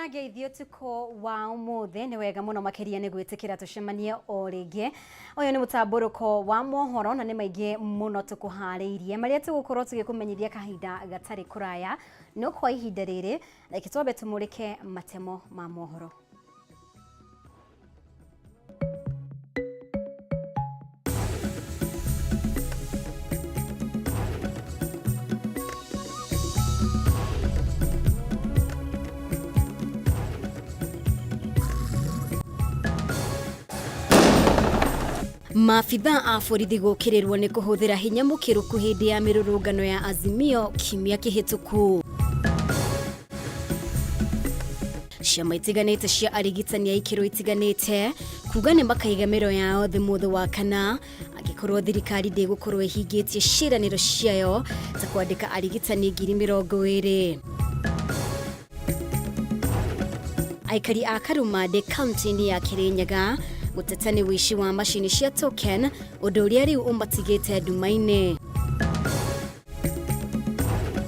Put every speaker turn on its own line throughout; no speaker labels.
na geithio tuko wa umuthe ni wega muno makiria ni gwitikira tucemanie o ringi. Uyu ni Mutamburuko wa Mohoro na ni maingi muno tukuhariirie maria tugukorwo tugikumenyithia kahinda gatari kuraya no kwa ihinda riri na ikitwabe tumurike matemo ma mohoro. Maafitha a borithi gukirirwo ni kuhuthira hinya mukiruku hindi ya mirurungano ya Azimio kimia kihituku. Ciama itiganite cia arigitani ya ikiro itiganite kuga ni makaigamiro yao thimuthu wa kana agikorwo thirikari ndigukorwo ihingitie ciraniro ciayo ta kwandika arigitani 20,000. Aikari a Kameme kaunti ya Kirinyaga gutetani wishi wa mashini cia token undu uria riu umbatigite ndumaine.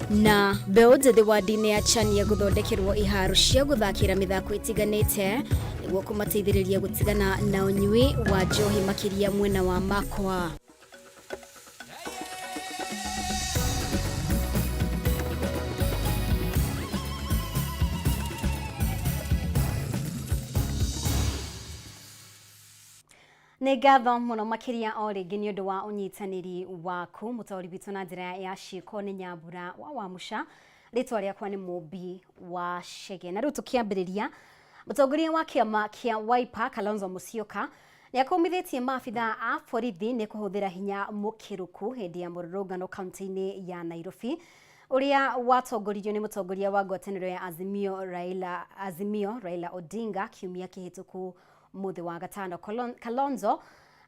Na beoje wa dini ya chani ya guthondekerwo iharo cia guthakira mithako itiganite niguo kumateithiriria gutigana na unyui wa njohi makiria mwena wa Makwa. Nĩ ngatho mũno makiria o rĩngĩ nĩ ũndũ wa ũnyitanĩri waku mũtaũri witũ na njĩra ya ciĩko nĩ Nyambura wa Wamuca, rĩtwa rĩakwa nĩ Mũmbi wa Chege. Na rĩu tũkĩambĩrĩria, mũtongoria wa kĩama kĩa Wiper Kalonzo Musyoka nĩ akomithĩtie maabitha a borithi nĩ kũhũthĩra hinya mũkĩruku hĩndĩ ya mũrũrũngano kaunti-inĩ ya Nairobi ũrĩa watongoririo nĩ mũtongoria wa ngwatanĩro ya Azimio Raila Odinga kiumia kĩhĩtũku muthi wa gatano. Kalonzo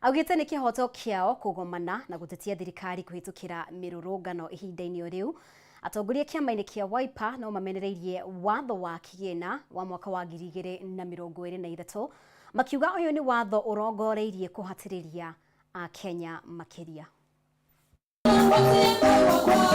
augite ni kihoto kiao kugomana na gutetia thirikari kuhitukira mirurungano ihinda-ini o riu. Atongoria kiama-ini kia Wiper no mamenereirie watho wa kigina wa mwaka wa 2023 makiuga uyu ni watho urongoreirie kuhatiriria a Kenya makiria.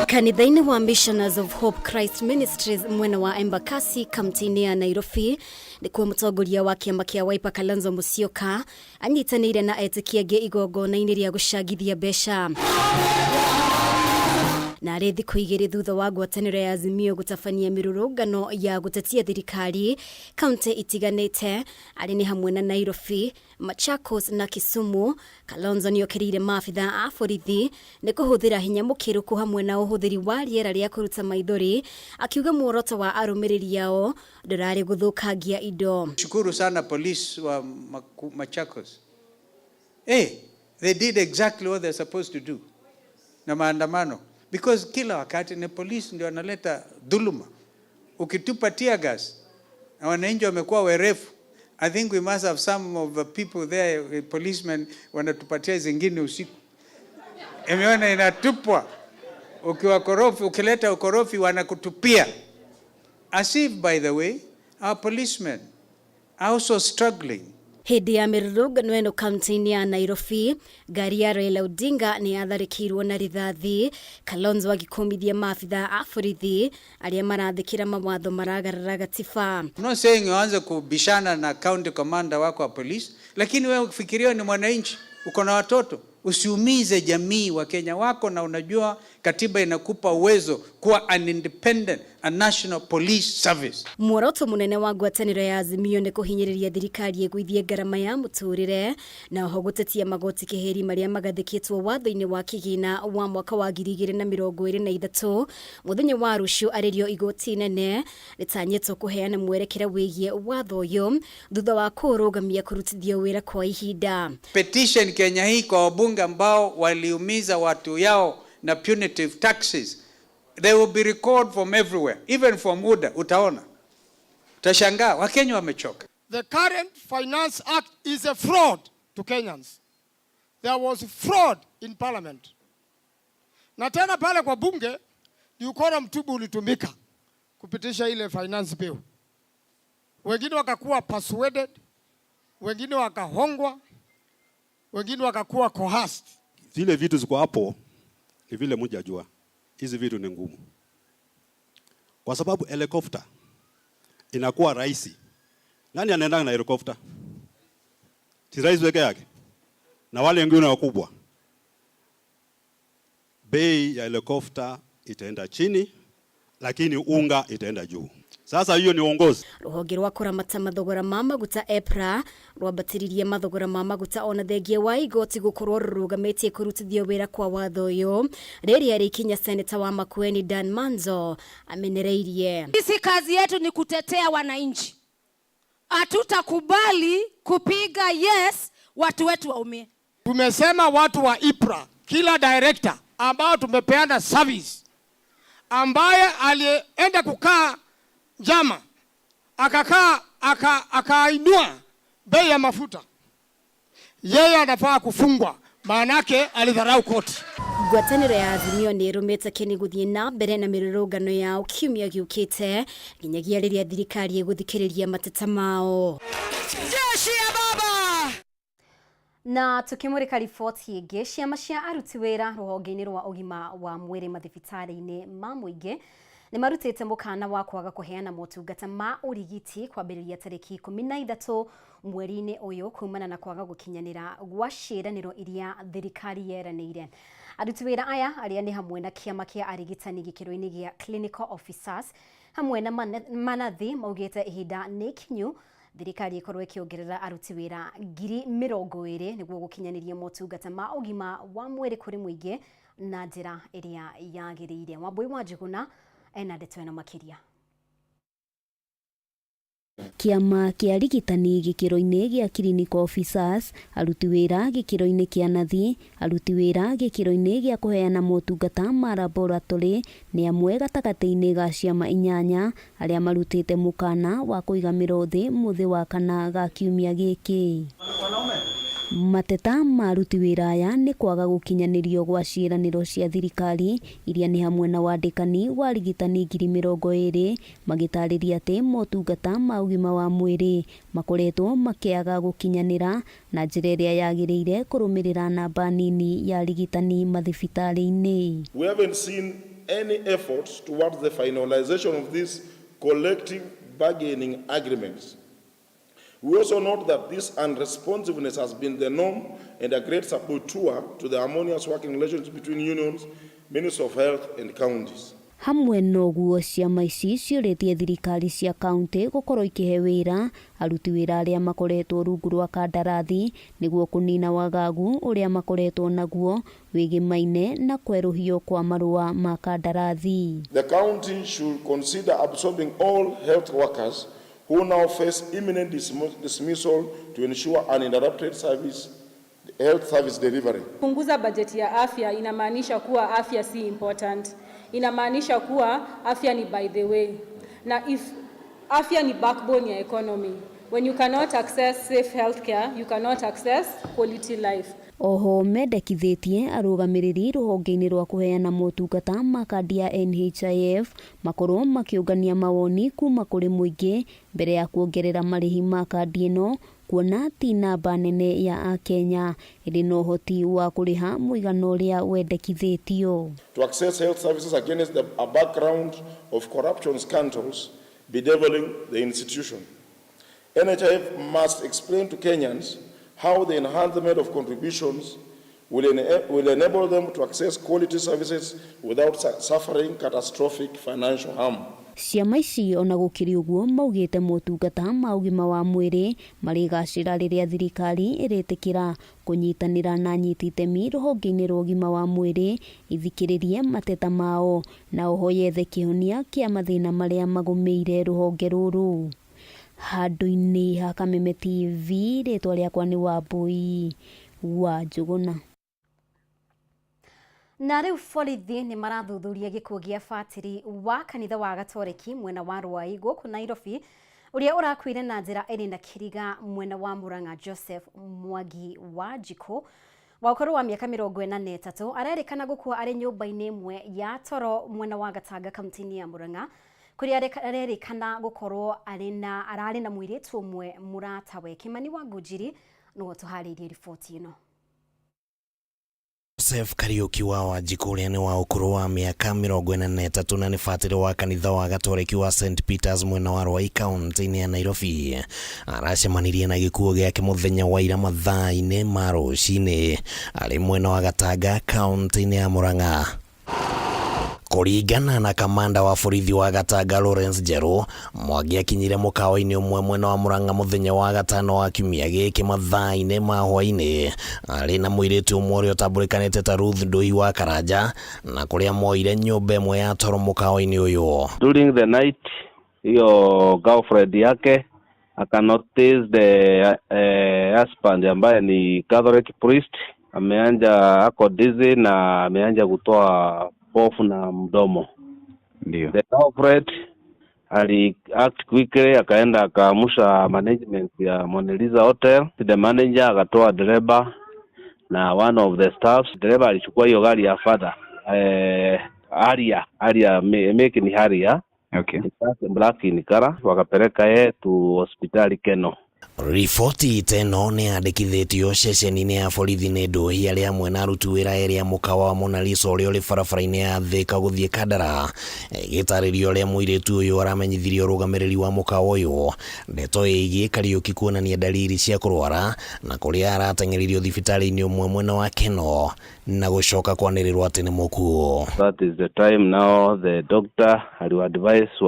Kanitha-ini wa Missioners of Hope Christ Ministries mwena wa Embakasi kaunti-ini ya Nairobi nikuo mũtongoria wa kĩama kĩa Wiper Kalonzo Musyoka anyitanĩire na etĩkia angĩ igongona-inĩ rĩa gũcangithia mbeca. Na arĩ thikũ igĩrĩ thutha wa ngwatanĩro ya Azimio gũtabania mĩrũrũngano ya gũtetia thirikari kaunti itiganĩte arĩ nĩ hamwe na Nairobi, Machakos na Kisumu, Kalonzo nĩokĩrĩire maabitha a borithi nĩ kũhũthĩra hinya mũkĩruku hamwe na ũhũthĩri wa rĩera rĩa kũruta maithori, akiuga muoroto wa arũmĩrĩri yao ndũrarĩ gũthũkangia indo.
Shukuru sana polisi wa Machakos. They did exactly what they're supposed to do. Na maandamano. Because kila wakati ni polisi ndio analeta dhuluma. Ukitupa tear gas na wananchi wamekuwa werefu. I think we must have some of the people there, policemen wanatupatia zingine usiku. Emeona inatupwa. Ukiwa korofi, ukileta ukorofi wanakutupia. As if, by the way, our policemen are also struggling.
Hĩndĩ ya mĩrũrũngano ĩno kaunti-inĩ ya Nairobi, ngari ya Raila Odinga nĩ yatharĩkĩirwo na rithathi, Kalonzo agĩkũmithia maabitha a borithi arĩa marathĩkĩra mawatho maragarara gatiba.
I'm not saying uanze kubishana na county commander wako wa police, lakini wewe ukifikiria ni mwananchi, uko na watoto, usiumize jamii wa Kenya wako, na unajua katiba inakupa uwezo kuwa an independent and national police service.
Muoroto munene wa ngwatanĩro ya Azimio nĩ kũhinyĩrĩria thirikari ĩgũithie ngarama ya mũtũrĩre na oho gũtetia magoti kĩheri marĩa magathĩkĩtwo watho-inĩ wa kĩgĩna wa mwaka wa 2023. Mũthenya wa rũciũ arĩrio igoti inene rĩtanyĩtwo kũheana mwerekera wĩgiĩ watho ũyũ thutha wa kũrũgamia kũrutithio wĩra kwa ihinda.
Petition Kenya hii kwa wabunge ambao waliumiza watu yao na punitive taxes, they will be recalled from everywhere, even from Muda. Utaona, utashangaa Wakenya wamechoka.
The current Finance Act is a fraud to Kenyans. There was fraud in parliament. Na tena pale kwa bunge ni ukora mtubu ulitumika kupitisha ile finance bill. Wengine wakakuwa persuaded, wengine wakahongwa, wengine wakakuwa coerced.
Zile vitu ziko hapo ni vile mmoja ajua. Hizi vitu ni ngumu. Kwa sababu helicopter inakuwa rahisi. Nani anaenda na helikopta? Si rais peke yake na wale wengine wakubwa. Bei ya helikopta itaenda chini, lakini unga itaenda juu. Sasa hiyo ni uongozi.
Ruhonge rwa kuramata mathogora ma maguta EPRA rwabatiririe mathogora ma maguta ona thengia wa igoti gukorwo rurugametie kurutithio wira kwa watho uyu. Riri ari kinya seneta wa Makueni Dan Manzo amenereirie.
Sisi kazi yetu ni kutetea wananchi. Hatutakubali kupiga yes watu wetu waumie.
Tumesema watu wa EPRA, kila director ambao tumepeana service, ambaye alienda kukaa jama akainua bei ya mafuta, yeye anafaa kufungwa, maanake alidharau koti.
Ngwatanĩro ya Azimio nĩ ĩrũmĩte kĩni gũthiĩ na mbere na mĩrũrũngano yao kiumia gĩũkĩte nginyagia rĩrĩa thirikari ĩgũthikĩrĩria mateta mao.
Jeshi ya baba!
Na tukimurika riboti ĩngĩ, ciama cia aruti wĩra rũhonge-inĩ rwa ũgima wa mwĩrĩ mathibitarĩ-inĩ ma mũingĩ nĩ marutĩte mũkana wa kwaga kũheana motungata ma ũrigiti kwambĩrĩria tarĩki 13 mweri-inĩ ũyũ kumana na kwaga gũkinyanĩra gwa ciĩranĩro iria thirikari yeranĩire. Aruti wĩra aya arĩa nĩ hamwe na kĩama kĩa arigitani gĩkĩro-inĩ gĩa clinical officers hamwe na manathi maugĩte ihinda nĩ kinyu thirikari ĩkorwo ĩkĩongerera aruti wĩra 20,000 nĩguo gũkinyanĩria motungata ma ũgima wa mwĩrĩ kũrĩ mũingĩ na njĩra ĩrĩa yagĩrĩire. Wambui wa Njuguna ena ndeto ĩno makĩria.
Kĩama kĩa arigitani gĩkĩro-inĩ gĩa clinical officers, aruti wĩra gĩkĩro-inĩ kĩa nathi, aruti wĩra gĩkĩro-inĩ gĩa kũheana motungata ma laboratory nĩ amwe gatagatĩ-inĩ ga ciama 8 arĩa marutĩte mũkana wa kũigamĩrwo thĩ mũthĩ wa kana ga kiumia gĩkĩ. Mateta ma aruti wĩra aya nĩ kwaga gũkinyanĩrio gwa ciĩranĩro cia thirikari iria nĩ hamwe na wandĩkani wa arigitani 20,000 magĩtarĩria atĩ motungata ma ũgima wa mwĩrĩ makoretwo makĩaga gũkinyanĩra na njĩra ĩrĩa yagĩrĩire kũrũmĩrĩra namba nini ya arigitani mathibitarĩ-inĩ.
We haven't seen any efforts towards the finalization of these collective bargaining agreements. We also note that this unresponsiveness has been the norm and a great saboteur to the harmonious working relations between unions, Ministry of Health and counties.
Hamwe noguo ciama ici ciũrĩtie thirikari cia kaunti gũkorwo ikĩhe wĩra aruti wĩra arĩa makoretwo rungu rwa kandarathi nĩguo kũnina wagagu ũrĩa makoretwo naguo wĩgĩmaine na kwerũhio kwa marũa ma kandarathi.
The county should consider absorbing all health workers who now face imminent dismissal to ensure uninterrupted health service delivery.
Punguza bajeti ya afya inamaanisha kuwa afya si important. Inamaanisha kuwa afya ni by the way. Na if afya ni backbone ya economy, when you cannot access safe healthcare, you cannot access quality life.
Oho mendekithĩtie arũgamĩrĩri rũhonge-inĩ rwa kũheana motungata ma kandi ya NHIF makorwo makĩũngania mawoni kuma kũrĩ mũingĩ mbere ya kuongerera marĩhi ma kandi ĩno, kuona ti namba nene ya Akenya ĩrĩ na ũhoti wa kũrĩha mũigana ũrĩa wendekithĩtio.
To access health services against a background of corruption scandals bedeviling the institution. NHIF must explain to Kenyans how the enhancement of contributions will enable them to access quality services without suffering catastrophic financial harm.
Ciama ici ona gũkĩrĩ ũguo maugĩte motungata ma ũgima wa mwĩrĩ marĩgacĩra rĩrĩa thirikari ĩrĩtĩkĩra kũnyitanĩra na anyiti itemi rũhonge-inĩ rwa ũgima wa mwĩrĩ ithikĩrĩrie mateta mao na oho yethe kĩhonia kĩa mathĩna marĩa magũmĩire rũhonge rũrũ. Handũ-inĩ ha Kameme TV, rĩtwa rĩakwa nĩ Wambui wa Njuguna.
Na rĩu borithi nĩ marathuthuria gĩkuũ gĩa batĩri wa kanitha wa Gatoreki mwena wa Rwai gũkũ Nairobi ũrĩa ũrakuire na njĩra ĩrĩ na kĩriga mwena wa Murang'a. Joseph Mwangi wa Njiko wa ũkũrũ wa mĩaka 43 arerĩkana gũkua arĩ nyũmba-inĩ ĩmwe ya toro mwena wa Gatanga kaunti-inĩ ya Murang'a kũrĩa arerĩkana gũkorwo ararĩ na mũirĩtu ũmwe mũratawe. Kimani wa Ngũnjiri nĩwe tũharĩirie riboti ĩno.
Joseph Kariuki wa Wajikuria ni wa ukuru wa miaka 43 na ni fatiri wa kanitha wa Gatoreki wa St Peters mwena wa Rwai kaunti ya Nairobi. Aracemanirie na gikuo giake muthenya wa ira mathaa-ini ma rucini ari mwena wa Gatanga kaunti ya Murang'a. Kuringana na kamanda wa borithi wa Gatanga Lawrence Njeru, Mwangi akinyire mukawa-ini umwe mwena wa Murang'a muthenya wa gatano wa kiumia giki mathaa-ini ma hwaini ari na muiritu umwe uria utambulikanite ta Ruth Ndui wa Karanja na kuria moire nyumba imwe ya toro mukawa-ini uyu.
During the night, hiyo girlfriend yake akanotice the husband ambaye ni Catholic priest ameanja ako dizzy na ameanja kutoa pofu na mdomo.
Ndio.
The girlfriend ali act quickly akaenda akaamusha management ya Mona Lisa Hotel. The manager akatoa dereba na one of the staffs. Dereba alichukua hiyo gari ya father Aria make ni Haria.
Okay.
Black in color wakapeleka yeye to hospitali Keno.
Rifoti teno ni andikithitio ceceni-ini ya borithi ni nduhi aria amwe na aruti wira eri a mukawa wa Mona Lisa uria uri barabara-ini ya Thika guthie Kandara. Gitaririo ria muiritu uyu aramenyithirio rugamiriri wa mukawa uyu ndeto igie Kariuki kuonania dalili cia kurwara na kuria arateng'eririo thibitari-ini umwe mwena wa Keno na gucoka kwanirirwo ati ni mukuo.
That is the time now the doctor aliwadvise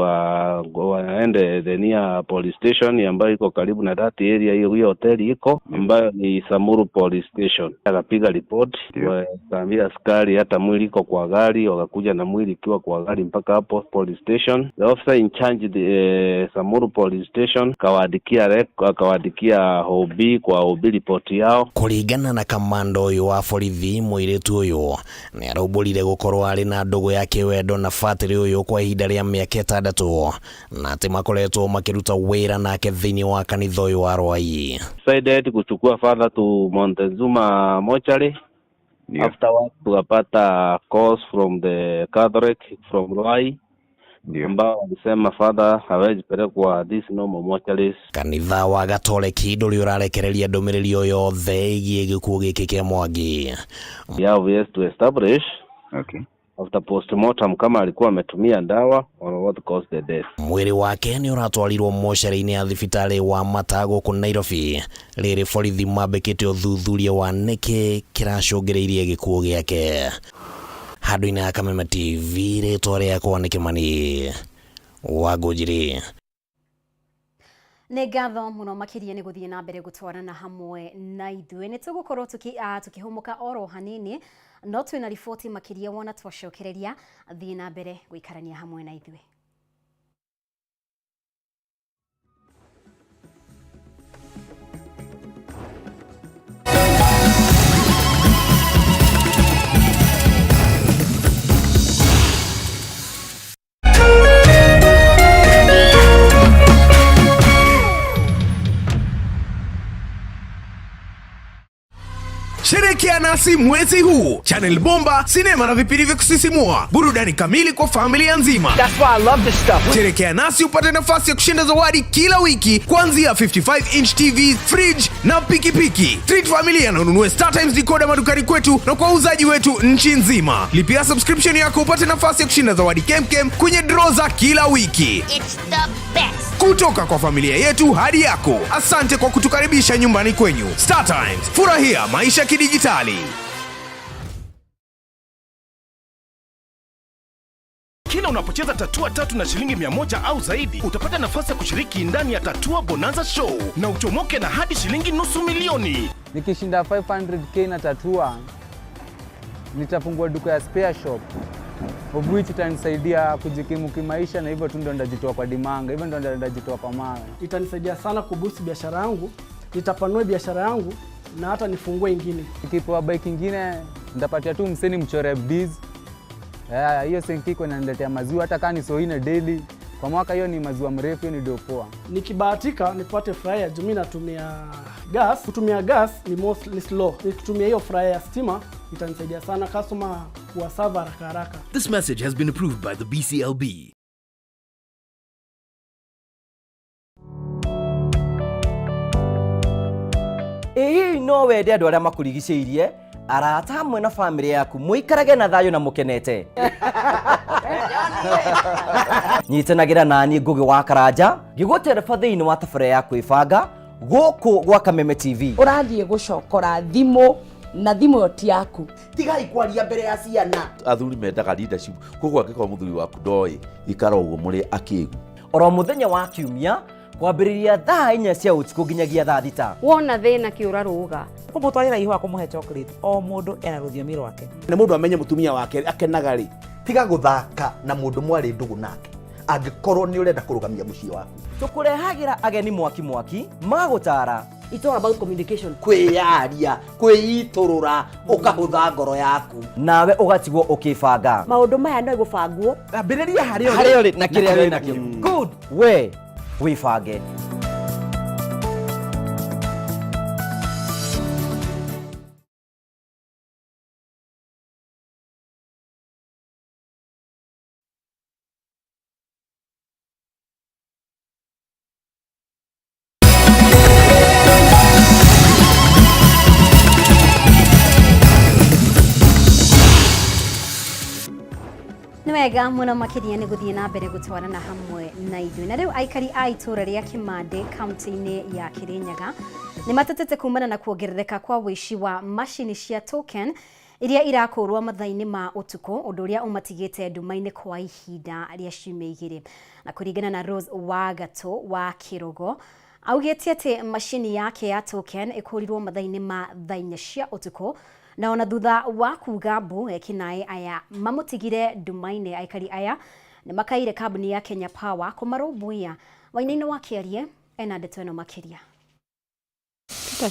waende the near police station ambayo iko karibu na that area hiyo hoteli iko ambayo ni Samuru police station. Akapiga report wakaambia askari hata mwili iko kwa gari, wakakuja na mwili ikiwa kwa gari mpaka hapo police station. The officer in charge the Samuru police station akawaandikia OB kwa OB report yao.
Kuringana na kamanda uyu wa borithi muiritu uyu ni araumbũrire gukorwo ari na ndugu yake wendo na fatiri uyu kwa ihinda ria miaka 6 na ati makoretwo makiruta wira nake thiini wa kanitha uyu wa Rwai.
Decided kuchukua father to Montezuma mortuary. Yeah. Afterwards tukapata calls from the Catholic from Rwai.
Ndio.
Ambao walisema father hawezi pelekwa this normal mortuaries.
Kanitha wa Gatoreki nduri urarekereria ndumiriri yo yothe igie gikuo giki kia Mwangi.
Yeah, we have to establish.
Okay.
After postmortem kama alikuwa ametumia dawa or what caused the death.
Mwiri wake ni uratwarirwo mochari-ini ya thibitari wa Matago ku Nairobi. Riri borithi mambikite uthuthuria wa niki kiracungiriirie gikuo giake. Handu-ini ya Kameme TV ritwa riakwa ni Kimani Wangũnjiri.
Nĩ ngatho mũno makĩria nĩ gũthiĩ na mbere gũtwarana hamwe na ithuĩ. Nĩ tũgũkorwo tukĩhũmũka oro hanini, no twĩna riboti makĩria wona twacokereria thiĩ na mbere gũikarania hamwe na ithuĩ.
Sherekea nasi mwezi huu. Channel bomba, sinema na vipindi vya kusisimua. Burudani kamili kwa familia nzima.
That's why I love this stuff.
Sherekea nasi upate nafasi ya kushinda zawadi kila wiki kuanzia 55-inch TV, fridge na pikipiki. Treat familia na ununue StarTimes decoder madukani kwetu na kwa uzaji wetu nchi nzima. Lipia subscription yako upate nafasi ya kushinda zawadi kemkem kwenye draw za kila wiki.
It's the best.
Kutoka kwa familia yetu hadi yako. Asante kwa kutukaribisha nyumbani kwenyu. StarTimes, furahia maisha kidijitali.
Kila unapocheza tatua 3 na shilingi 100 au zaidi, utapata nafasi ya kushiriki ndani ya Tatua Bonanza Show na uchomoke na hadi shilingi $500,000.
Nikishinda 500k na tatua, nitafungua duka ya spare shop. Of which itanisaidia kujikimu kimaisha na hivyo tu ndo ndajitoa kwa dimanga, hivyo ndo ndajitoa kwa mawe.
Itanisaidia sana kuboost biashara yangu, nitapanua biashara yangu na hata nifungue ingine.
Nikipewa bike ingine, nitapatia tu mseni mchore biz. Hiyo senkiko inaniletea maziwa hata kama ni soine daily. Kwa mwaka hiyo ni maziwa mrefu, hiyo ni dopoa.
Nikibahatika nipate fryer, juu mimi natumia gas. Kutumia gas ni slow. Nikitumia hiyo fryer ya stima itanisaidia sana customer wa server haraka.
This message has been approved by the BCLB.
Hii no wende andũ arĩa makũrigicĩirie
arata hamwe na family yaku muikarage na thayo na mukenete nyitanagira nani ngugi wa karanja ngigutereba thiini wa tabara ya kwibanga guku gwa Kameme TV
urathie gucokora thimo na thimo yoti yaku
tigai kwaria mbere ya ciana athuri mendaga leadership koguo angĩkorwo mũthuri waku ndoi ikara ũguo mũrĩ akĩgu
oro muthenya wa kiumia kwambĩrĩria thaa 4 cia ũtukũ nginyagia thaa 6
wona thĩna kĩũra rũga
kumutwarira ihwa kumuhe chocolate o mundu ena rũthiomi rwake
na mundu amenye mutumia wake akenaga ri tiga guthaka na mundu mwari ndugu nake angĩkorwo nĩ ũrenda kũrũgamia mũciĩ waku
tukurehagira ageni mwaki magutara
it's all about communication kwiyaria kwiiturura ukahutha ngoro yaku
nawe ugatigwo ukibanga
maundu maya no igubangwo
ambĩrĩria harĩa
uri na kĩrĩa wĩ nakĩo good we wibange
Wega muno makiria ni guthie na mbere gutwarana hamwe na ithuĩ na rĩu aikari a itũra rĩa Kimande kaunti-inĩ ya Kirinyaga nĩ matetete kumana na kuongerereka kwa wĩici wa macini cia token iria irakũrwo mathaa-inĩ ma ũtukũ ũndũ ũrĩa ũmatigĩte nduma-inĩ kwa ihinda rĩa ciumia igĩrĩ na kũringana na Rose wa Gatũ wa Kirogo augĩte atĩ macini yake ya token ĩkũrirwo mathaa-inĩ ma thaa 4 cia ũtukũ na ona thutha wa kuga mbu ekinaĩ aya mamutigire nduma-inĩ aikari aya nĩ makaire kambuni ya Kenya Power kũmarũmbũiya Wainainĩ wa Kĩarie ena ndeto ĩno makĩria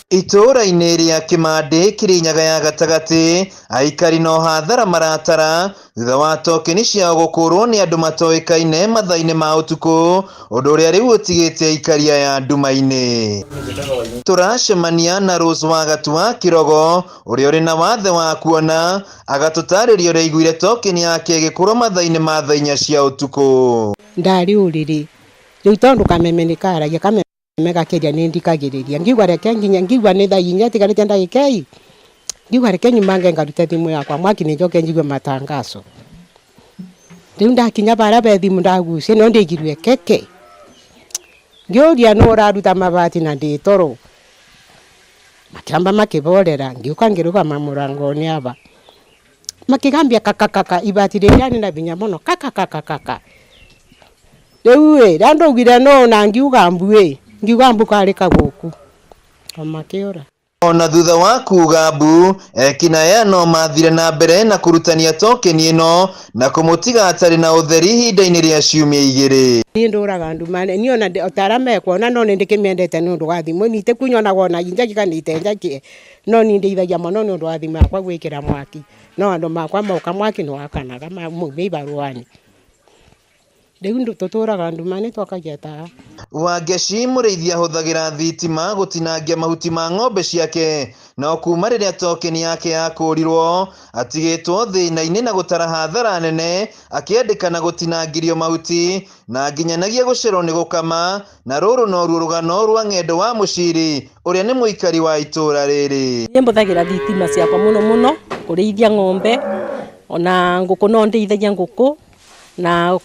itũra-inĩ rĩa Kimande Kirinyaga ya gatagatĩ aikari no hathara maratara thutha wa tokeni ciao gũkũrwo nĩ andũ matoĩkaine mathaa-inĩ ma ũtukũ ũndũ ũrĩa rĩu ũtigĩte aikari aya nduma-inĩ turacemania na Rose wa Gatũ wa Kirogo ũrĩa ũrĩ na wathe wa kuona agatũtarĩria ũrĩa aiguire tokeni yake ĩgĩkũrwo mathaa-inĩ ma thaa 4 cia ũtukũ
ndari ũrĩrĩ rĩu tondũ Kameme nĩ karagia Kameme megakeria nĩ ndikagĩrĩria ngiuga reke nginya ngiuga nĩ thaa 4 tigarĩte ndagĩka ii ngiuga reke nyumange ngarute thimũ yakwa mwaki nĩ njoke njigue matangazo rĩu ndakinya bara be thimũ ndagucia no ndĩigirwe keke ngĩũria no ũraruta mabati na ndĩ toro makĩamba makĩborera ngĩũka ngĩrũgama mũrango-inĩ aba makĩgambia kakakaka ibati rĩrĩa nĩ na binya mũno kakakakaka rĩu ndaugire no na ngiuga mbuĩ ngiuga mbu karĩ kagũku omakĩũra
ona thutha wa kuga mbu ekinaĩ no mathire na mbere na kũrutania tokeni ĩno na kũmũtiga atarĩ na ũtheri ihinda-inĩ rĩa ciumia igĩrĩ
niĩ ndũraga nduma niĩ ona otara mekuona no nĩ ndĩkĩmĩendete nĩ ũndũ wa thimũ nitĩ kunyonaga ona injakia nĩite njakie no nĩ ndeithagia mũno nĩ ũndũ wa thimũ yakwa gwĩkĩra mwaki no andũ makwa moka mwaki nĩ wakanaga maumĩ ibaruani rĩu tũtũraga nduma nĩ twakagia taa
Wangeci mũrĩithia ahũthagĩra thitima gũtinangia mahuti ma ng'ombe ciake no kuma rĩrĩa tokeni yake yakũrirwo atigĩtwo thĩna-inĩ na gũtara hathara nene akĩendekana gũtinangirio mahuti na nginyanagia gũcerwo nĩ gũkama na rũrũ no ruo rũgano rwa ng'endo wa mũciri ũrĩa nĩ mũikari wa itũra rĩrĩ
niĩ mbũthagĩra thitima ciakwa mũno kũrĩithia ng'ombe ona ngũkũ no ndĩithagia ngũkũ na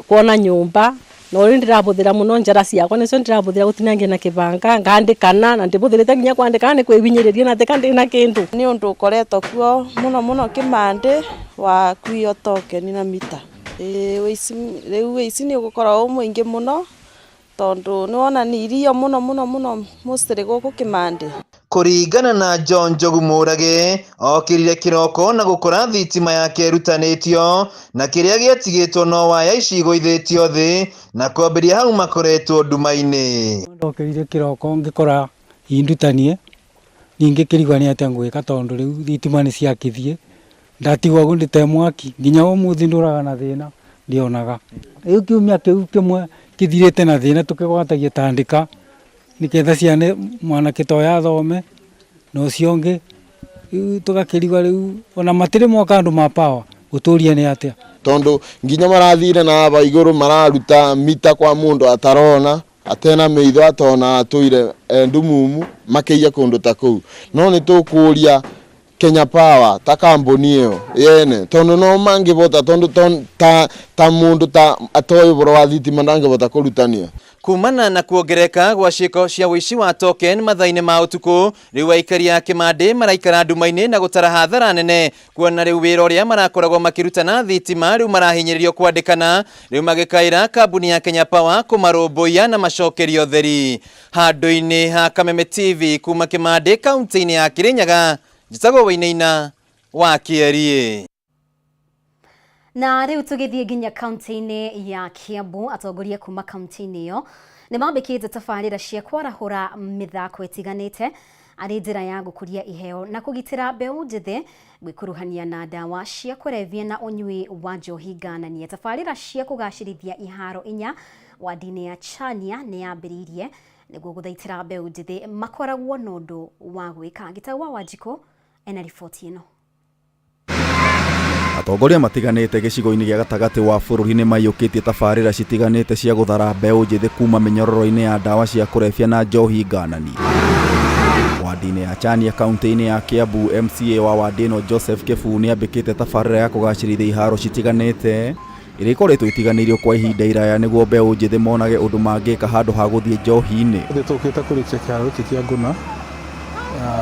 kuona nyumba no ndĩrabũthĩra mũno njara ciakwa nĩcio ndĩrabũthĩra gũtinangia na kĩbanga ngandĩkana na ndĩbũthĩrĩte nginya kwandĩkana nĩ kwĩbinyĩrĩria na teka ndĩ na kĩndũ
nĩ ũndũ ũkoretwo kuo mũno Kimande wa kuio tokeni na mita rĩu wĩici nĩ ũgũkorwo mũingĩ mũno tondũ nĩ wona nĩ irio mũno mũcirĩ gũkũ Kimande
kũringana na John Njogu Mũrage okĩrire kĩroko na gũkora thitima yake ĩrutanĩtio na kĩrĩa gĩatigĩtwo no waya ici igũithĩtio thĩ na kwambĩria hau makoretwo nduma-inĩ
ndokĩrire kĩroko ngĩkora indutanie ningĩ kĩrigwa nĩ atĩa ngwĩka tondũ rĩu thitima nĩ ciakithie ndatigwo gũndĩte mwaki nginya ũmũthĩ ndũraga na thĩna ndionaga rĩu kiumia kĩu kĩmwe kĩthirĩte na thĩna tũkĩgwatagia tandĩka nĩketha ciana mwanake toya thome na ũcio ũngĩ tũgakĩrigwa rĩu ona matirĩ moka andũ ma power gũtũria nĩ atĩa
tondũ nginya marathire na aba igũrũ mararuta mita kwa mũndũ atarona atena meitho atona atũire ndumumu makĩia kũndũ ta kũu no nĩ tũkũria Kenya Power ta kambuni iyo yene tondu no mangivota tondu ta mundu ta atoy boro wa thitima ndangivota kurutania.
Kumana na kuongereka gwa ciiko cia wici wa token mathaine ma utuku, riu aikari a Kimande maraikara ndumaine na gutara hathara nene kuona riu wira uria marakoragwo makirutana thitima riu marahinyiririo kwandikana, riu magikaira kambuni ya Kenya Power kumarumbuia na macokerio theri. Handu-ini ha Kameme TV kuma Kimande kaunti-ini ya Kirinyaga, njitagwo Wainaina wa Kierie.
Na riu tugithie nginya kaunti-ini ya Kiambu, atongoria kuma kaunti-ini iyo ni mambikite tabarira cia kwarahura mithako itiganite ari njira ya gukuria iheo na kugitira mbeu njithi gwikuruhania na ndawa cia kurevia na unyui wa njohi ngananie. Tabarira cia kugacirithia iharo inya wa dini ya Chania ni yambiririe niguo guthaitira mbeu njithi makoragwo nundu wa gwika. Gitagwa Wanjiko ena riboti ino.
Atongoria matiganite gicigo-ini gia gatagati wa bururi ni maiyukitie tabarira citiganite cia guthara mbeu njithi kuma minyororo-ini ya ndawa cia kurefia na njohi ngananie. Wadi-ini ya Chania kaunti-ini ya Kiambu, MCA wa wadi-ino Joseph Kefu ni ambikite tabarira ya kugacirithia iharo citiganite iria ikoretwo itiganirio kwa ihinda iraya niguo mbeu njithi monage undu mangika handu ha guthie njohi-ini.
Tukite kurikia kiharo kia nguna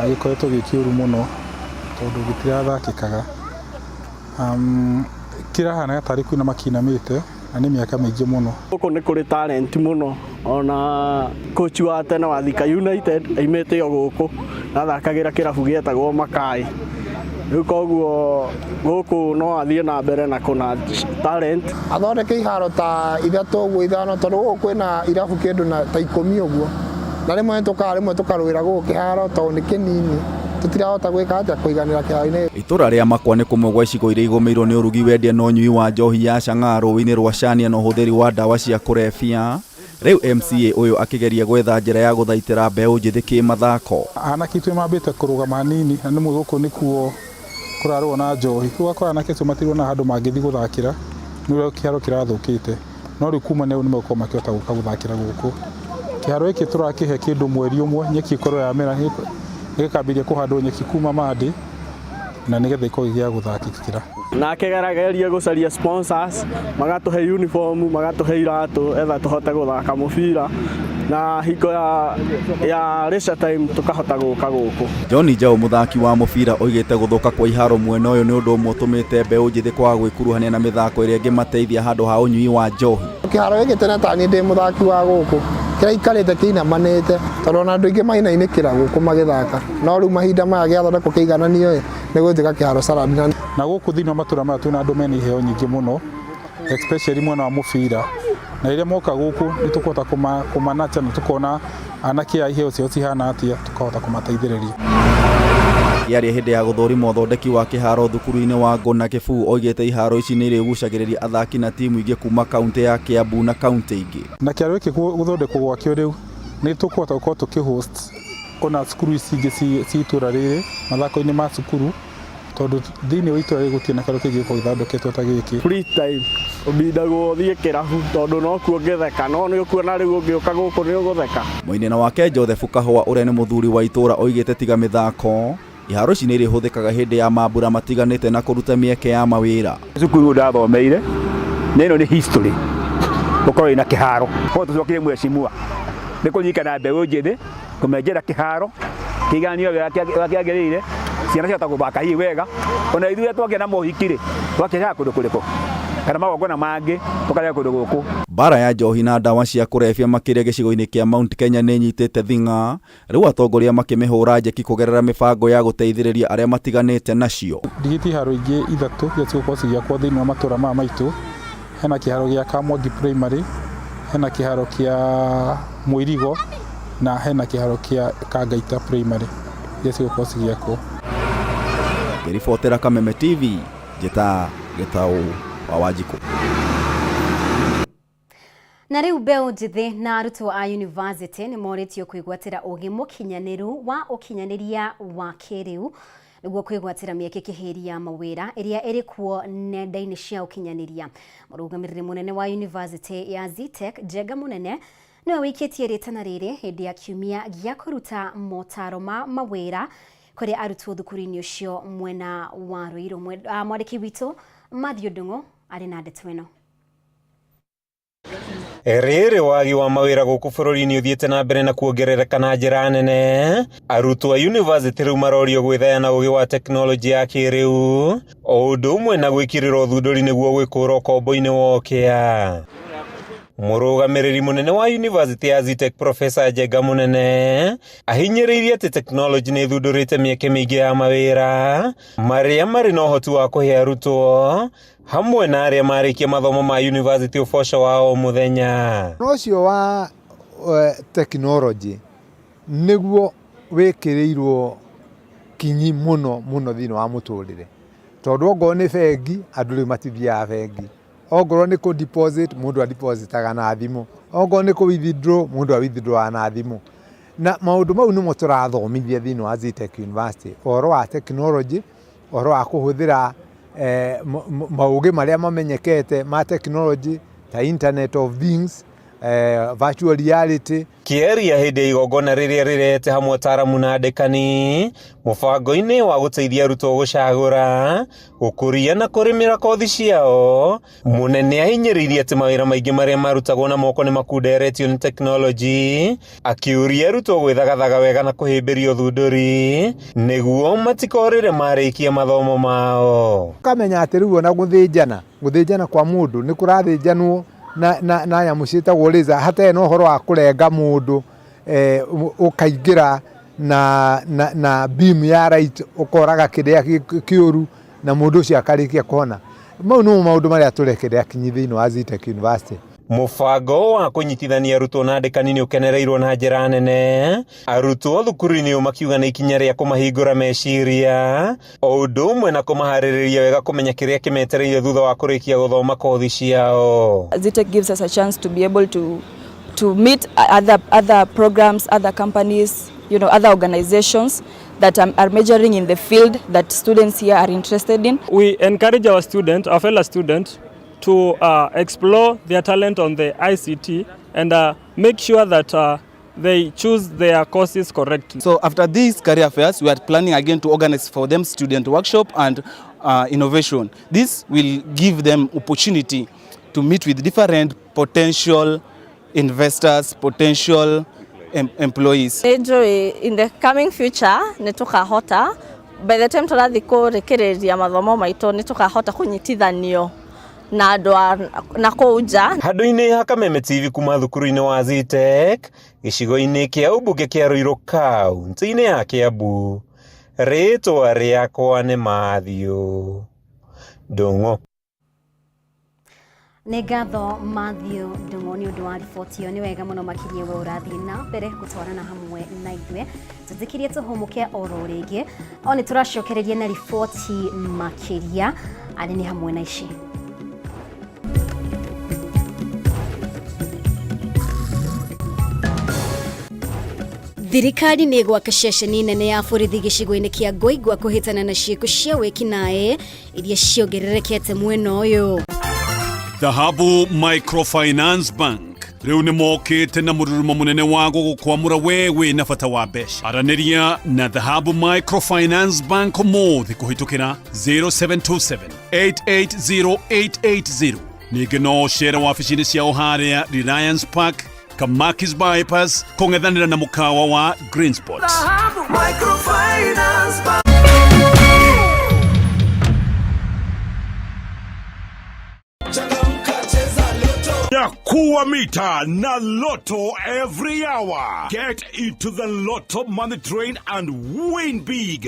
gikoretwo gikiuru muno tondu gitirathakikaga. Kirahana gatari kwina makinamite na ni miaka mingi muno.
Guku ni kuri talent muno, ona coach wa tene wa Thika United aimete yo guku athakagira kirabu gietagwo Makai. Riu koguo guku no athie na mbere na kuna talent.
Athondeke iharo ta ithatu uguo ithano tondu guku kwina irabu kindu na ta 10 uguo. Na rimwe tukaruira guku kiharo tondu ni kinini. Tutirahota gwika atia kuiganira kiharo-ini.
Itura ria Makwa ni kumwe gwa icigo iria igomeirwo ni urugi wendia na unyui wa njohi ya Chang'aa rũĩ-inĩ rwa Chania na ũhũthĩri wa ndawa cia kũrebia. Riu MCA uyu akigeria gwetha njira ya guthaitira mbeu njithi kimathako.
Anake twe mambite kurugama nini na nimwe guku nikuo kurarwo na njohi. Kwakora anake twe matirwo na handu mangithi guthakira niwe kiharo kirathukite. No riu kuma neu nimwe kwa makiota guka guthakira guku. Kiharo giki turakihe kindu mweri umwe nyeki ikorwo ya mera gikabiria kuhandwo nyeki kuma mandi na nigetha iko gia guthakikira.
Na kegerageria gucaria sponsors magatuhe uniform magatuhe iratu etha tuhote guthaka mubira na hiko ya leisure time tukahota guka guku.
John Njau muthaki wa mubira oigite guthuka kwa iharo mwena uyu ni undu umwe utumite mbeu njithi kwa gwikuruhania na mithako iria ingimateithia handu ha unyui wa njohi.
Kiharo giki tene tani ndi muthaki wa guku kira ikarite kiinamanite tondu na andu ingi mainainikira guku magithaka no riu mahinda maya giathondekwo kiigananio ni guthika kiharo Sarabina
na guku thini wa matura maya twina andu mena iheo nyingi muno especially mwena wa mubira na iria moka guku ni tukuhota kumanacha na tukona anake ya iheo cio cihana atia tukahota kumateithiriria.
Yari hindi ya guthurima uthondeki wa kiharo thukuru-ini wa Nguna Kibu oigite iharo ici ni irigucagiriria athaki na timu ingi kuma kaunti ya Kiambu na kaunti ingi.
Na kiharo giki guthondekwo gwakio riu ni tukuhota gukorwo tukihost ona cukuru ici ingi ci itura riri mathako-ini ma cukuru tondu thini wa itura riri gutina kiharo kingi githondeketwo ta giki.
Free time ubindagwo thie kirabu tondu no kuongetheka no ni ukuona riu ungiuka guku ni ugutheka.
Mwinina wake Joseph Kahua uria ni muthuri wa itura oigite tiga mithako iharo ici nĩ irĩhũthĩkaga hĩndĩ ya mambura matiganĩte na kũruta mĩeke ya mawĩra.
Cukuru ndathomeire na ĩno nĩ history gũkorwo ĩna kĩharo koguo tũcokire mwecimua nĩ kũnyikana mbeũ njĩthĩ kũmenjera kĩharo kĩiganio wega kĩagĩrĩire ciana ciahota gũthaka hihi wega ona ithuĩ twagĩa na mohiki-rĩ twakĩraga kũndũ kũrĩkũ kana magongona mangĩ tũkarega kũndũ gũkũ.
Mbara ya njohi na ndawa cia kũrebia makĩria gĩcigo-inĩ kĩa Mount Kenya nĩ nyitĩte thing'a rĩu atongoria makĩmĩhũra njeki kũgerera mĩbango ya gũteithĩrĩria arĩa matiganĩte nacio.
Ndigiti iharo ingĩ ithatũ iria cigũkorwo cigĩakwo thĩinĩ wa matũra maya maitũ. Hena kĩharo gĩa Kamwangi Primary, hena kĩharo kĩa Mũirigo na hena kĩharo kĩa Kangaita Primary iria cigũkorwo cigĩakwo.
Ngĩribotera Kameme TV njĩta Gĩtaũ wa Wanjikũ.
Na riu mbeu njithi na arutwo a university ni moritio kwigwatira ugi mukinyaniru wa ukinyaniria wa kiriu niguo kwigwatira mieke kihiri ya mawira iria iri kuo nenda-ini cia ukinyaniria. Murugamiriri munene wa university ya Zitech Jenga Munene niwe wikitie ritana riri hindi ya kiumia gia kuruta motaro ma mawira kuri arutwo thukuru-inĩ ũcio mwena wa Ruiru. Mwandĩki witũ Matthew Ndung'u arĩ na ndeto ĩno.
Rĩrĩ wagi wa mawĩra gũkũ bũrũri-inĩ ũthiĩte na mbere na kuongerereka na njĩra nene. Arutwo a yunivasĩtĩ rĩu marorio gwĩthayana ũgĩ wa tekinoronjĩ ya kĩrĩu, o ũndũ ũmwe na gwĩkĩrĩra ũthundũri nĩguo gwĩkũra ũkombo-inĩ wa ũkĩa. Mũrũgamĩrĩri mũnene wa yunivasĩtĩ ya Zetech Professor Njenga Mũnene ahinyĩrĩirie atĩ tekinoronjĩ nĩ ĩthundũrĩte mĩeke mĩingĩ ya mawĩra marĩa marĩ na ũhoti wa kũhe arutwo hamwe na arĩa marĩkia mathomo ma yunivasĩtĩ ũboco wa o mũthenya.
Ũcio wa tekinoronjĩ nĩguo wĩkĩrĩirwo kinyi mũno thĩinĩ wa mũtũrĩre, tondũ ongorwo nĩ bengi andũ rĩu matithiaga bengi, ongorwo nĩ kũ deposit mũndũ a depositaga na thimũ, ongorwo nĩ kũ withdraw mũndũ a withdrawaga na thimũ. Na maũndũ mau nĩmo tũrathomithia thĩinĩ wa Zetech University, ũhoro wa tekinoronjĩ, ũhoro wa kũhũthĩra maũgĩ marĩa mamenyekete ma tekinoronjĩ ta Internet of Things, virtual reality.
Kĩeria hĩndĩ ya igongona rĩrĩa rĩrehete hamwe ataaramu na andĩkani mũbango-inĩ wa gũteithia arutwo gũcagũra, gũkũria na kũrĩmĩra kothi ciao, Mũnene ahinyĩrĩirie atĩ mawĩra maingĩ marĩa marutagwo na moko nĩ makunderetio nĩ tekinoronjĩ, akĩũria arutwo gwĩthagathaga wega na kũhĩmbĩria ũthundũri nĩguo matikorĩre marĩkia mathomo mao.
Kamenya atĩ rĩu ona gũthĩnjana kwa mũndũ nĩ kũrathĩnjanwo na nyamũ ciĩtagwo laser, hatarĩ na ũhoro wa kũrenga mũndũ, ũkaingĩra na beam ya light ũkoraga kĩrĩa kĩũru na mũndũ ũcio akarĩkia kuhona. Mau nĩmo maũndũ marĩa tũrekerea kinyi thĩinĩ wa Zetech University.
Mũbango wa kũnyitithania arutwo na andĩkani nĩ ũkenereirwo na njĩra nene, arutwo thukuru-inĩ makiuga nĩ ikinya rĩa kũmahingũra meciria, o ũndũ ũmwe na kũmaharĩrĩria wega kũmenya kĩrĩa kĩmetereire thutha wa kũrĩkia gũthoma kothi ciao.
Zetech gives us a chance to be able to meet other programs, other companies, other organizations that are majoring in the field that students here are interested in.
We encourage our fellow students to explore their talent on the ICT and make sure that they choose their courses correctly.
So after these career fairs, we are planning again to organize for them student workshop and innovation. This will give them opportunity to meet with different potential investors, potential employees.
In the coming future, nĩtũkahota by the time tũrathiĩ kũrekereria mathomo maitũ nĩtũkahota kũnyitithanio na andũ na kũnja.
Handũ-inĩ ha Kameme TV kuma thukuru-inĩ wa Zetech gĩcigo-inĩ kĩa ũmbunge kĩa Ruiru kaunti-inĩ ya Kiambu, rĩtwa rĩakwa nĩ Matthew Ndung'u.
Nĩ ngatho Matthew Ndung'u nĩ ũndũ wa riboti ĩyo. Nĩ wega mũno makĩria we ũrathiĩ na mbere gũtwarana hamwe na ithuĩ, tũthikĩrie tũhũmũke oro rĩngĩ, o nĩ tũracokereria na riboti makĩria, arĩ nĩ hamwe na ici. Thirikari nĩ gwaka ceceni nene ya borithi gĩcigo-inĩ kĩa Ngoigwa kũhĩtana na ciĩko cia wĩkinaĩ iria ciongererekete mwena ũyũ.
Dhahabu Microfinance Bank rĩu nĩ mokĩte na mũrurumo mũnene wa gũgũkwamũra wewe na bata wa mbeca. Aranĩria na Dhahabu Microfinance Bank ũmũthĩ kũhĩtũkĩra 0727 880880. Ningĩ no ũcere wabici-inĩ ciao harĩa Reliance Park, Kamakis Bypass, kũng'ethanĩra na mũkawa wa Green Spot.
Dhahabu Microfinance Bank.
Kuwa mita na Lotto every hour. Get into the Lotto money train and win big.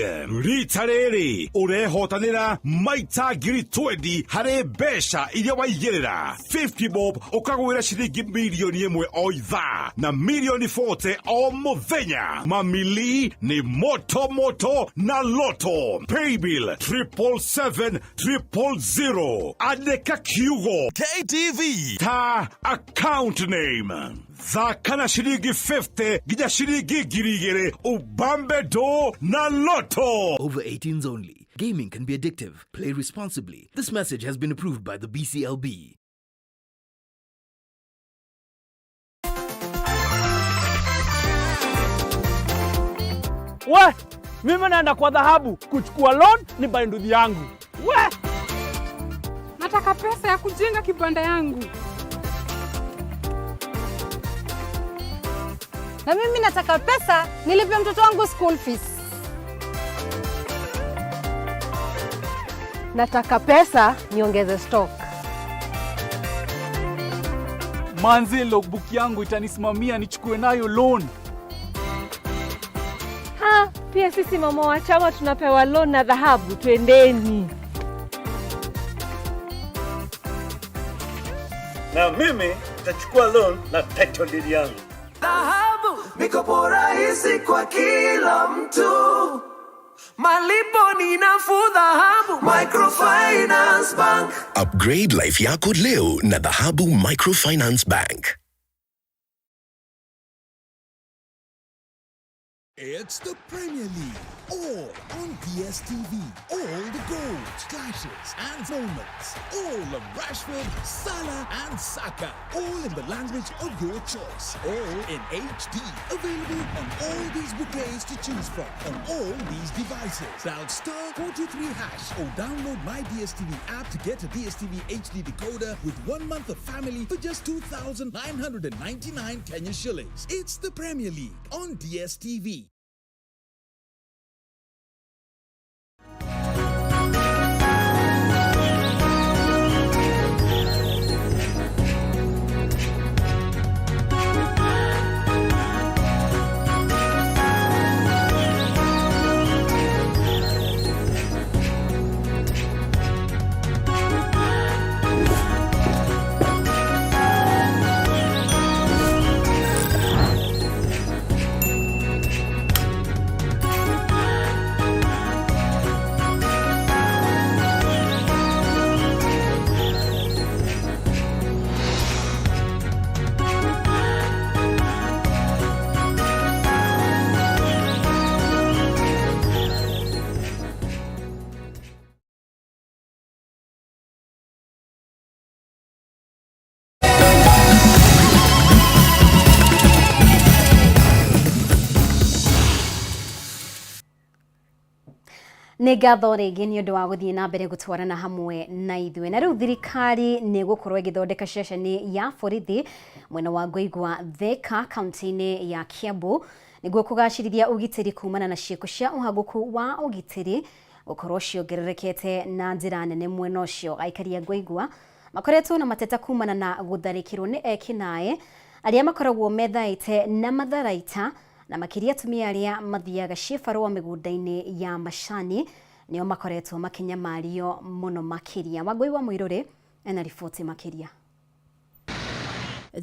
Ritarere urehotanira maita giri 20 hare besha iria waigerera 50 bob ukagwira shilingi milioni 1 o ithaa na milioni 40 o muthenya. Mamili ni moto na Lotto. Paybill 777 andika kiugo KTV ta account name. Thakana shilingi 50 gija shilingi girigere ubambe do na Lotto.
Over 18s only. Gaming can be addictive. Play responsibly. This message has been approved by the BCLB.
What?
Mimi naenda kwa dhahabu kuchukua loan ni buy nduthi yangu. We!
Nataka pesa ya kujenga kibanda yangu.
Na mimi nataka pesa nilipe mtoto wangu school fees. Nataka pesa niongeze stock.
Manzi, logbook yangu itanisimamia nichukue nayo loan.
Pia sisi mama wa chama tunapewa loan na dhahabu, twendeni.
Na mimi nitachukua loan na title deed yangu.
Dhahabu, mikopo rahisi kwa kila mtu. Malipo ni nafuu Dhahabu Microfinance Bank.
Upgrade life yako leo na Dhahabu Microfinance Bank.
It's the Premier League, all on DSTV. All the goals, clashes and moments. All of Rashford, Salah and Saka. All in the language of your choice. All in HD. Available on all these bouquets to choose from. On all these devices. Dial *43# or download my DSTV app to get a DSTV HD decoder with 1 month of family for just 2,999 Kenya shillings. It's the Premier League on DSTV.
Nĩ ngatho rĩngĩ nĩ ũndũ wa gũthiĩ na mbere gũtwarana hamwe na ithuĩ. Na rĩu thirikari nĩ gũkorwo ĩgĩthondeka ceceni ya borithi mwena wa Ngoigwa Thika kaunti-inĩ ya Kiambu nĩguo kũgacĩrithia ũgitĩri kumana na ciĩko cia ũhagũku wa ũgitĩri gũkorwo ciongererekete na njĩra nene mwena ũcio. Aikari a Ngoigwa makoretwo na mateta kumana na gũtharĩkĩrwo nĩ ekinaĩ arĩa makoragwo methaĩte na matharaita na makiria atumia arĩa mathiaga ciĩbarũa mĩgũnda-inĩ ya macani nĩo makoretwo makinyamario mũno makiria. Wangui wa Mũirũrĩ ena riboti makiria.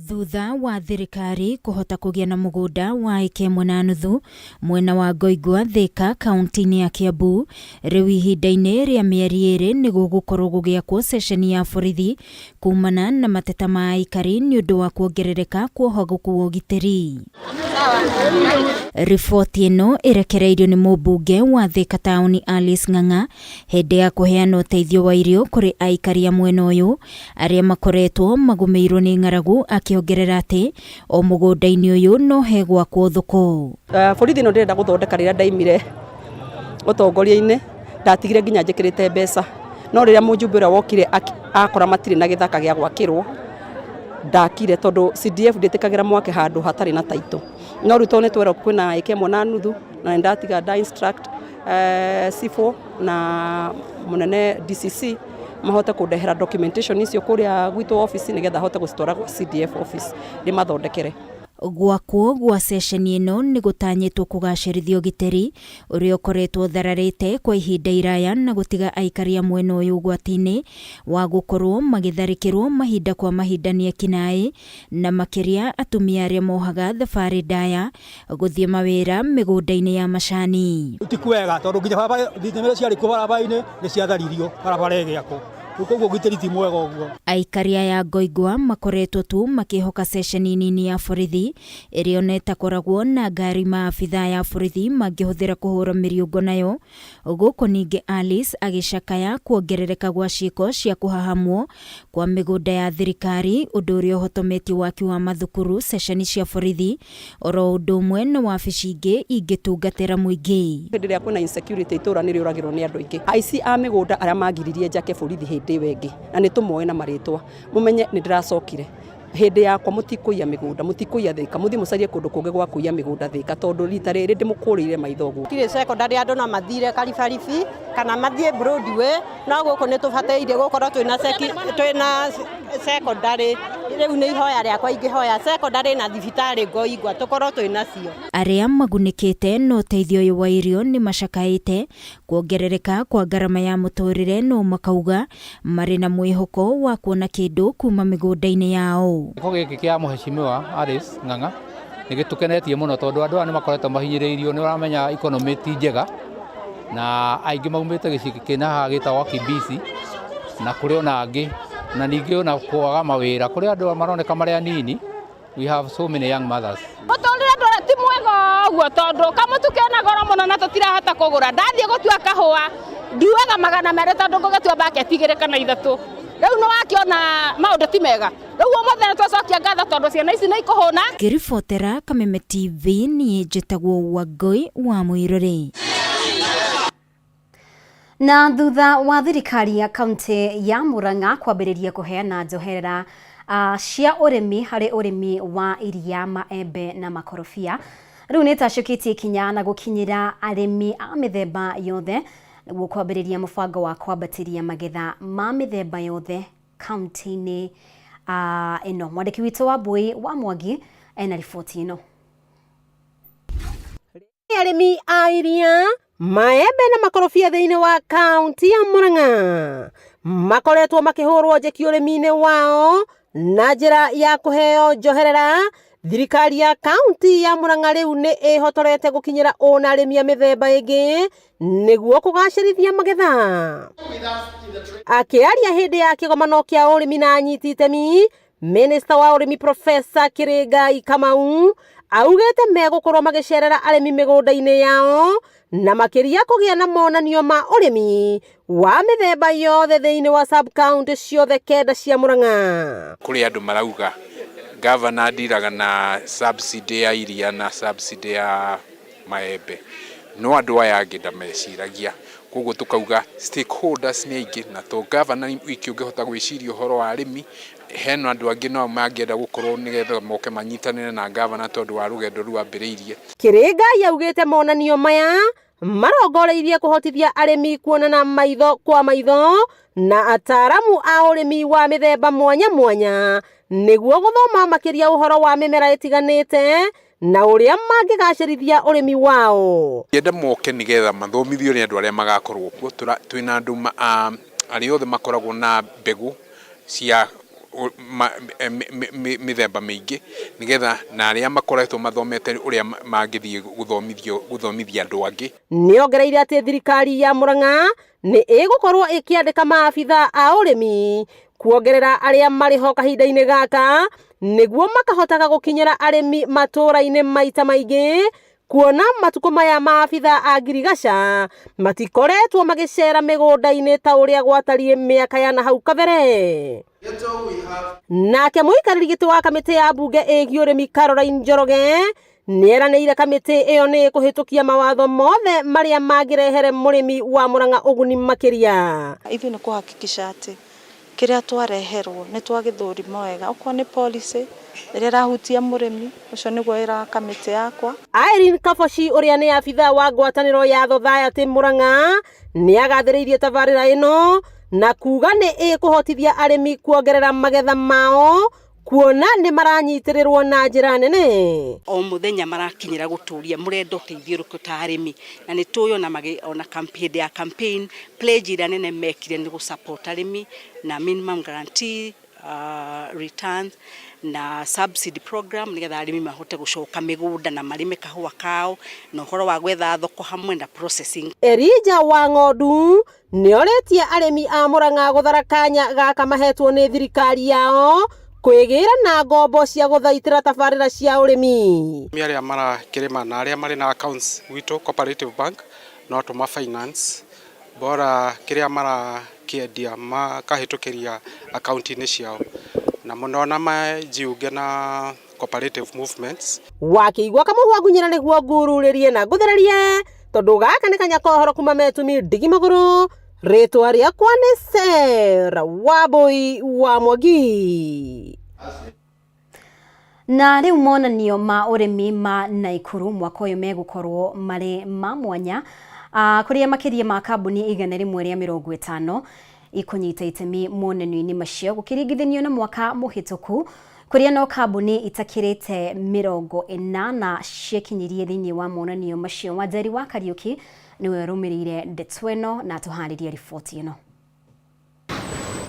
Thutha wa thirikari kuhota kũgĩa na mũgũnda wa ĩka 1.5 mwena wa Ngoigwa Thika kaunti-inĩ ya Kiambu, rĩu ihinda-inĩ rĩa mĩeri 2 nĩguo gũkorwo gũgĩakwo ceceni ya borithi kumana na mateta ma aikari nĩ ũndũ wa kuongerereka kwa ũhagũku wa ũgitĩri. Riboti ĩno ĩrekereirio nĩ mũmbunge wa Thika Town Alice Ng'ang'a hĩndĩ ya kũheana ũteithio wa irio kũrĩ aikari a mwena ũyũ arĩa makoretwo magũmĩirwo nĩ ng'aragu, akĩongerera atĩ o mũgũnda-inĩ ũyũ no he gwakwo thoko.
Borithi ĩno ndĩrenda gũthondeka rĩrĩa ndaimire ũtongoria-inĩ, ndatigire nginya njĩkĩrĩte mbeca, no rĩrĩa mũjumbe ũrĩa wokire akora matirĩ na gĩthaka gĩa gwakĩrwo ndakire, tondũ CDF ndĩtĩkagĩra mwake handũ hatarĩ na taito. No rĩu tondũ nĩtwera kwĩna ĩka 1.5 na ndatiga nda instruct C4 na mũnene DCC mahote kũndehera documentation icio kũrĩa gwitũ office nĩgetha hote gũcitwara CDF office rĩmathondekere.
Gwakwo gwa ceceni ĩno nĩ gũtanyĩtwo kũgacĩrithia ũgitĩri ũrĩa ũkoretwo thararĩte kwa ihinda iraya na gũtiga aikari a mwena ũyũ ũgwati-inĩ wa gũkorwo magĩtharĩkĩrwo mahinda kwa mahinda nĩ ekinaĩ, na makĩria atumia arĩa mohaga thabarĩ ndaya gũthiĩ mawĩra mĩgũnda-inĩ ya macani.
Ti kwega tondũ nginya thitima ciarĩ kuo barabara-inĩ nĩ ciatharirio barabara ĩgĩakwo.
Ukoguo gitiri ti mwega uguo.
Aikaria ya Ngoigwa makoretwo tu makihoka ceceni nini ya borithi ĩrĩa oneta koragwo na ngari maabitha ya borithi mangĩhũthĩra kũhũra mĩriũngo nayo. Gũkũ ningĩ Alice agĩcakaya kuongerereka gwa ciĩko cia kũhahamwo kwa mĩgũnda ya thirikari, ũndũ ũrĩa ũhotometie waki wa mathukuru, ceceni cia borithi, oro ũndũ ũmwe na wabici ingĩ ingĩtungatĩra mũingĩ.
Hĩndĩ ĩrĩa kwĩna insecurity itũra nĩ rĩũragĩrwo nĩ andũ aingĩ. Aici a mĩgũnda arĩa magiririe njake borithi hĩndĩ wengi na nĩ tũmoe na marĩtwa mumenye nĩ ndĩracokire hĩndĩ yakwa mũtikũiya mĩgũnda, mũtikũiya Thĩka, mũthiĩ mũcarie kũndũ kũngĩ gwa kũiya mĩgũnda Thĩka, tondũ rita rĩrĩ ndĩmũkũrĩire maitho ũguo.
Kire secondary andũ no mathire Karibaribi kana mathiĩ Broadway, no gũkũ nĩ tũbataire gũkorwo twĩna secondary. Rĩu nĩ ihoya rĩakwa ingĩhoya secondary na thibitarĩ Ngoigwa tũkorwo twĩnacio.
Arĩa magunĩkĩte no ũteithio ũyũ wa irio nĩ macakaĩte kuongerereka kwa ngarama ya mũtũrĩre, no makauga marĩ na mwĩhoko wa kuona kĩndũ kuma mĩgũnda-inĩ yao.
Gĩko gĩkĩ kĩa Mheshimiwa Alice Ng'ang'a nĩ gĩtũkenetie mũno tondũ andũ aya nĩ makoretwo mahinyĩrĩirio, nĩ ũramenya economy ti njega na aingĩ maumĩte gĩcigo kĩna gĩtagwo Kibisi na kũrĩ ona angĩ, na ningĩ ona kwaga mawĩra kũrĩ andũ maroneka marĩ anini. We have so many young mothers.
Mũtũrĩre ndũrĩ ti mwega ũguo tondũ kamũtu kena goro mũno na tũtirahota kũgũra. Ndathiĩ gũtua kahũa nduaga 200 tondũ ngũgĩtua baketi 2 kana 3. Rĩu nĩ wakiona maũndũ ti mega. Rĩu ũmũthĩ nĩ twacokia ngatho tondũ ciana ici nĩ ikũhũna.
Ngĩribotera Kameme TV niĩ njĩtagwo Wangui wa Mũirũrĩ.
Na thutha wa thirikari ya kaunti ya Murang'a kwambĩrĩria kũheana njoherera cia ũrĩmi harĩ ũrĩmi wa iria, maembe na makorobia, rĩu nĩ tacũkĩtie ikinya na gũkinyĩra arĩmi a mĩthemba yothe nĩguo kwambĩrĩria mũbango wa kwambatĩria magetha ma mĩthemba yothe kaunti-inĩ ĩno. Mwandĩki witũ wa Mbui wa Mwangi ena riboti ĩno.
Arĩmi a iria, maembe na makorobia thĩinĩ wa kaunti ya Murang'a makoretwo makĩhũrwo njeki ũrĩmi-inĩ wao na njĩra ya kũheo njoherera. Thirikari ya kaunti ya Murang'a rĩu nĩ ĩhotorete gũkinyĩra ona arĩmi a mĩthemba ĩngĩ nĩguo kũgacĩrithia magetha. Akĩaria hĩndĩ ya kĩgomano kĩa ũrĩmi na anyiti itemi, Minista wa ũrĩmi Profesa Kĩrĩngai Kamau augĩte megũkorwo magĩcerera arĩmi mĩgũnda-inĩ yao na makĩria kũgĩa na monanio ma ũrĩmi wa mĩthemba yothe thĩinĩ wa sub county ciothe 9 cia Murang'a.
Kũrĩ andũ marauga governor ndiraga na subsidy ya iria na subsidy ya maembe, no andũ aya angĩ ndameciragia, koguo tukauga stakeholders nĩ aingĩ na to governor wiki ũngĩhota gwĩciria ũhoro wa arĩmi, hena andũ angĩ no mangĩenda gũkorwo nĩgetha moke manyitanĩre na governor tondũ wa rũgendo rũu ambĩrĩirie.
Kĩrĩngai augĩte monanio maya marongoreirie kũhotithia arĩmi kuonana maitho kwa maitho na ataaramu a ũrĩmi wa mĩthemba mwanya mwanya nĩguo gũthoma makĩria ũhoro wa mĩmera ĩtiganĩte na ũrĩa mangĩgacĩrithia ũrĩmi wao.
Yenda moke nĩgetha mathomithio nĩ andũ arĩa magakorwo kuo. Twĩna andũ arĩa othe makoragwo na mbegũ cia mĩthemba mĩingĩ nĩgetha na arĩa makoretwo mathomete ũrĩa mangĩthiĩ gũthomithia andũ angĩ.
Nĩongereire atĩ thirikari ya Murang'a nĩ ĩgũkorwo ĩkĩandĩka maabitha a ũrĩmi kuongerera arĩa marĩ ho kahinda-inĩ gaka nĩguo makahotaga gũkinyĩra arĩmi matũũra-inĩ maita maingĩ, kuona matukũ maya maabitha a ngirigaca matikoretwo magĩcera mĩgũnda-inĩ ta ũrĩa gwatariĩ mĩaka ya nahau kabere. Nake mũikarĩri gĩtĩ wa kamĩtĩ ya mbunge ĩgiĩ ũrĩmi Caroline Njoroge nĩeranĩire kamĩtĩ ĩyo nĩ kũhĩtũkia mawatho mothe marĩa mangĩrehere mũrĩmi wa Murang'a ũguni makĩria.
Ithuĩ nĩ kũhakikisha atĩ kĩrĩa twareherwo nĩ twagĩthũrima wega, okorwo nĩ policy ĩrĩa ĩrahutia mũrĩmi, ũcio nĩguo wĩra kamĩtĩ yakwa.
Irene Kaboci ũrĩa nĩ abitha wa ngwatanĩro ya Society Murang'a nĩagathĩrĩirie tabarĩra ĩno na kuga nĩ ĩkũhotithia arĩmi kuongerera magetha mao, kuona nĩ maranyitĩrĩrwo na njĩra nene.
O mũthenya marakinyĩra gũtũria mũrenda ũteithio ũrĩkũ ta arĩmi, na nĩ tũĩ ona campaign ya campaign pledge ĩrĩa nene mekire nĩ gũsupport arĩmi na minimum guarantee
returns na subsidy program nigetha arimi mahote gucoka migunda na marime kahua kao na uhoro wa gwetha thoko hamwe na processing.
Elijah wa Ng'ondu nioretie arimi a Murang'a guthara kanya gaka mahetwo ni thirikari yao kwigira na ngombo cia guthaitira tabarira cia urimi.
Aria mara kirima na aria mari na accounts wito cooperative bank no tuma finance bora kiria mara kiendia makahitukiria account-ini ciao na muno na majiunge na cooperative movements.
Wakiigwa kamuhwa gunyira niguo ngururirie na nguthererie tondu gaka ni kanya kohoro kuma metumi ndigi maguru ritwa riakwa ni Sera Waboi wa Mwangi.
Na riu monanio ma urimi ma Naikuru mwaka uyu megukorwo mari ma mwanya kuria makiria ma kambuni 150 ikunyita itemi monanio-ini macio gukiringithanio na mwaka muhituku kuria no kambuni itakirite 80 ciekinyirie thiini wa monanio macio. Wajeri wa Kariuki niwe rumirire ndetweno na tuhariria riboti ino.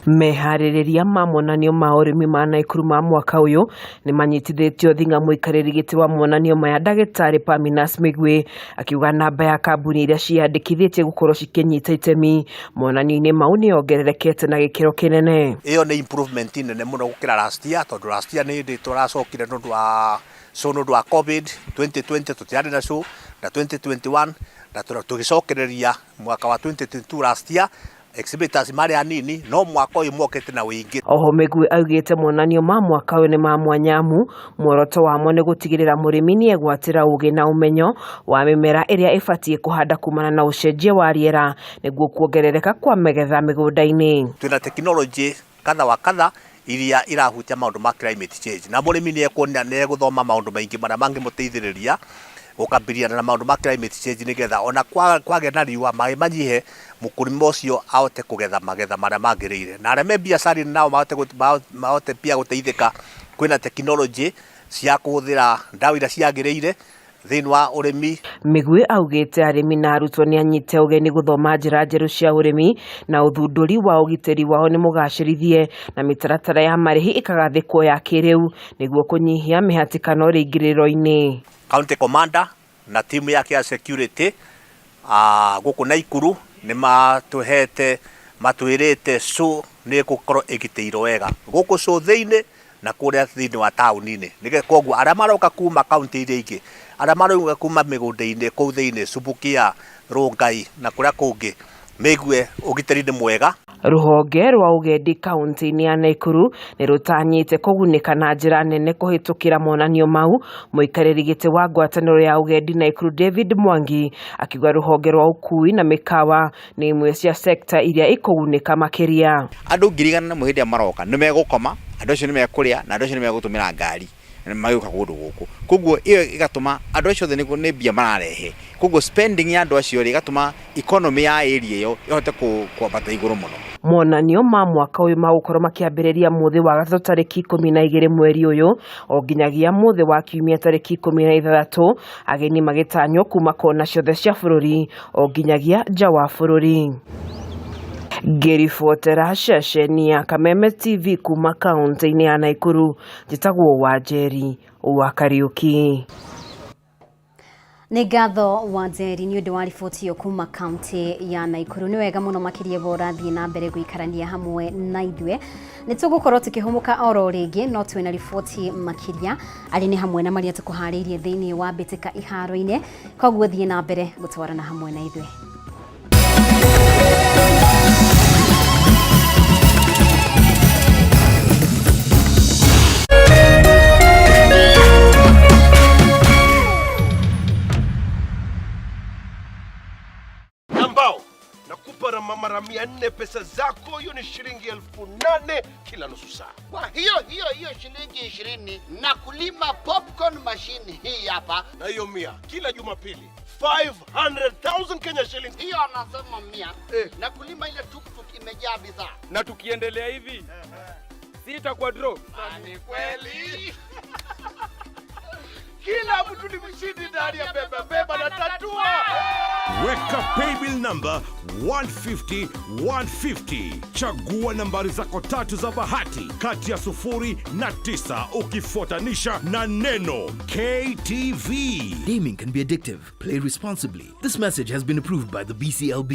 Meharĩrĩria ma monanio ma ũrĩmi ma Naikuru ma mwaka ũyũ nĩ manyitithĩtio thinga mũikarĩri gĩtĩ wa monanio maya Ndagĩtarĩ Paminas Migwi akiuga namba ya kambuni iria ciandĩkithĩtie gũkorwo cikĩnyita itemi monanio-inĩ mau nĩ yongererekete na gĩkĩro kĩnene.
Ĩyo nĩ improvement nene mũno gũkĩra last year tondũ last year nĩ hĩndĩ tũracokire nũndũ wa COVID 2020 tũtiarĩ na show na 2021 na tũgĩcokereria mwaka wa 2022 last year exhibitors mari anini no mwaka uyu mokete na wingi.
Oho Migwi augite monanio ma mwaka uyu ni ma mwanyamu muoroto wamo ni gutigirira murimi ni egwatira ugi na umenyo wa mimera iria ifatie kuhanda kumana na ucenjia wa riera niguo kuongerereka kwa megetha migunda-ini.
Twina technology kadha wa kadha iria irahutia maundu ma climate change na murimi ni ekuona ne guthoma maundu maingi maria mangimuteithiriria gukambiriana na maundu ma climate change nigetha ona kwage na riua mai manyihe mukurima ucio ahote kugetha magetha maria magirire na areme biacara nao mahote pia guteithika kwina technology cia kuhuthira ndawa iria ciagirire thini wa urimi.
Migwi augite arimi na arutwo ni anyite ugeni guthoma njira njeru cia urimi na uthunduri wa ugitiri wao ni mugacirithie na mitaratara ya marihi ikagathikwo ya kiriu niguo kunyihia mihatikano ringiriro-ini.
County commander na timu yake ya security guku Naikuru ni matwirite so ni gukorwo igitiirwo wega guku so thiini na kuria thiini wa tauni-ini nige koguo aria maroka kuma county iria ingi aria maroka kuma migunda-ini kuu thiini Subukia Rongai na kuria kungi meigue ugitiri ni mwega.
Ruhonge rwa ugendi kaunti-ini ya Naikuru ni rutanyite kugunika na njira nene kuhitukira monanio mau. Muikariri giti wa ngwataniro ya ugendi Naikuru David Mwangi akiuga ruhonge rwa ukui na mikawa ni imwe cia sekta iria ikugunika makiria.
Andu ngirigana na muhindi maroka ni megukoma andu acio ni mekuria na andu acio ni megutumira ngari magĩuka kũndũ gũkũ koguo iyo igatũma andũ acio nĩ mbia mararehe koguo spending ya andũ acio igatũma economy ya area iyo ihote kwambata igũrũ mũno.
Monanio ma mwaka uyu magukorwo makiambĩrĩria muthi wa gatatu tariki 12 mweri uyu o nginyagia muthi wa kiumia tariki 16 ageni magĩtanywo kuma kona ciothe cia bũrũri o nginyagia nja wa bũrũri. Ngiribotera ceceni ya Kameme TV kuma kaunti-ini ya Naikuru njitagwo Wajeri wa Kariuki.
Nĩ ngatho Wajeri nĩ ũndũ wa riboti yo kuma kaunti ya Naikuru. Nĩ wega mũno makĩria borathiĩ na mbere gũikarania hamwe na ithuĩ. Nĩ tũgũkorwo tũkĩhũmũka oro rĩngĩ no twĩna riboti makĩria arĩ nĩ hamwe na marĩa tũkũharĩirie thĩinĩ wa mbĩtĩka iharo-inĩ koguo thiĩ na mbere gũtwarana hamwe na ithuĩ.
Mara 400 pesa zako, hiyo ni shilingi 8,000 kila nusu saa.
Kwa hiyo shilingi 20 na kulima popcorn machine hii hapa.
Na hiyo 100 kila Jumapili. 500,000 Kenya shillings.
Hiyo anasema 100 na kulima ile tuktuk imejaa bidhaa.
Na tukiendelea hivi sitakuwa draw.
Ni kweli.
Kila mtu ni mshindi ndani ya beba na tatua.
Weka paybill number 150 150. Chagua nambari zako 3 za bahati kati ya 0 na 9 ukifuatanisha na neno KTV.
Gaming can be addictive. Play responsibly. This message has been approved by the BCLB.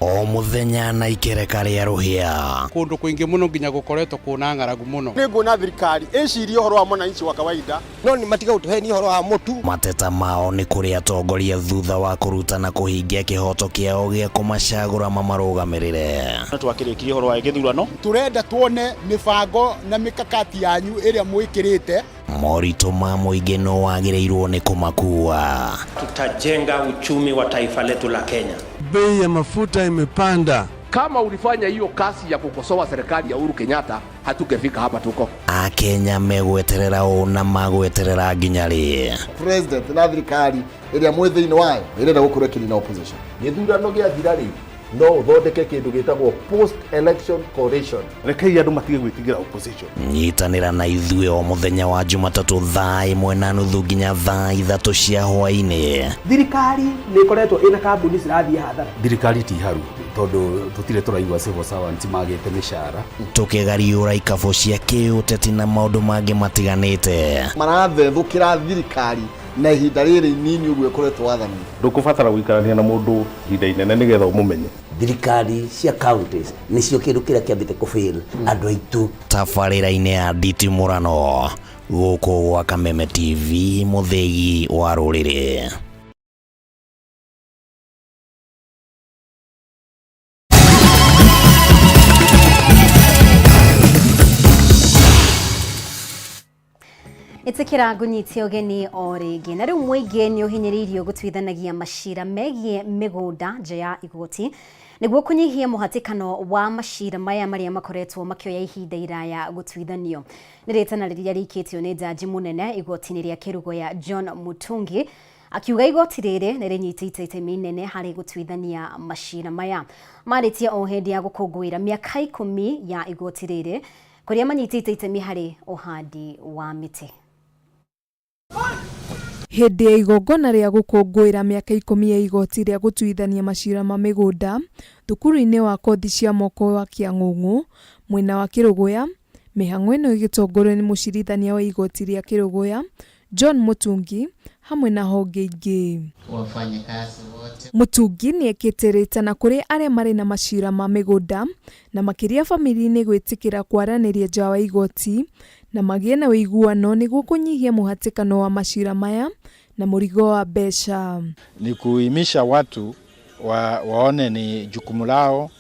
O muthenya na ikereka ria ruhia
kundu kwingi muno nginya gukoretwo kuna ng'aragu muno
ninguna thirikari icirie uhoro wa mwananchi wa kawaida no ni matiga utuheni uhoro wa mutu
mateta mao ni kuri atongoria thutha wa kurutana kuhingia kihoto kiao gia kumacagura mamarugamirire
twakirikirie uhoro wa githurano turenda tuone mibango na mikakati yanyu iria mwikirite
morito ma muingi no wagiriirwo ni kumakua.
Tutajenga uchumi wa taifa letu la Kenya.
Bei ya mafuta imepanda.
Kama ulifanya hiyo kasi ya kukosoa serikali ya Uhuru Kenyatta, hatungefika hapa tuko.
Akenya megweterera una magweterera nginya ri
President na thirikari iria mwithini wayo irenda gukura kiri na opposition. Githurano gia thirari no uthondeke kindu gitagwo post election coalition. Rekei andu matige gwitigira opposition.
Nyitanira na ithuĩ o muthenya wa Jumatatu thaa 1:30 nginya thaa 3 cia hwaĩ-inĩ.
Thirikari nĩ ikoretwo ina kambuni cirathie hathara.
Thirikari ti haru tondu tutire turaigua civil servants magite mishara.
Tukigariũra ikabo cia kĩũteti na maũndũ mangĩ matiganĩte.
Marathethũkĩra thirikari na ihinda rĩrĩ nini ũguo ĩkoretwo wathani. Ndũkũbatara gũikarania na mũndũ ihinda inene nĩgetha ũmũmenye.
Thirikari cia counties nĩcio kĩndũ kĩrĩa kĩambĩte kũfail andũ aitũ. Tabarĩra-inĩ ya nditimũrano gũkũ gwa Kameme TV, mũthegi wa rũrĩrĩ.
Itikira ngunyitie ugeni o ringi na riu muingi ni uhinyiriirio gutwithanagia macira megie migunda nja ya igoti niguo kunyihia muhatikano wa macira maya maria makoretwo makioya ihinda iraya gutwithanio. Ni ritana riria rikitio ni jaji munene igoti-ini ria Kirugo ya John Mutungi akiuga igoti riri ni rinyitite itemi nene hari gutwithania macira maya. Maritie o hindi ya gukungwira miaka 10 ya igoti riri kuria manyitite itemi hari uhandi wa miti.
Hindi ya igongona ria gukungwira miaka 10 ya igoti ria gutwithania macira ma migunda thukuru-ini wa kothi cia moko wa Kiang'ung'u mwena wa Kirugoya, mihang'o ino igitongorio ni mucirithania wa igoti ria Kirugoya John Mutungi hamwe na honge ingi.
Wafanyakazi wote
Mutungi ni ekitiritana kuri aria mari na macira ma migunda na makiria family-ini gwitikira kwaraniria nja wa igoti na magie na wiguano niguo kunyihia muhatikano wa macira maya na murigo wa besha.
Ni kuimisha watu waone ni jukumu lao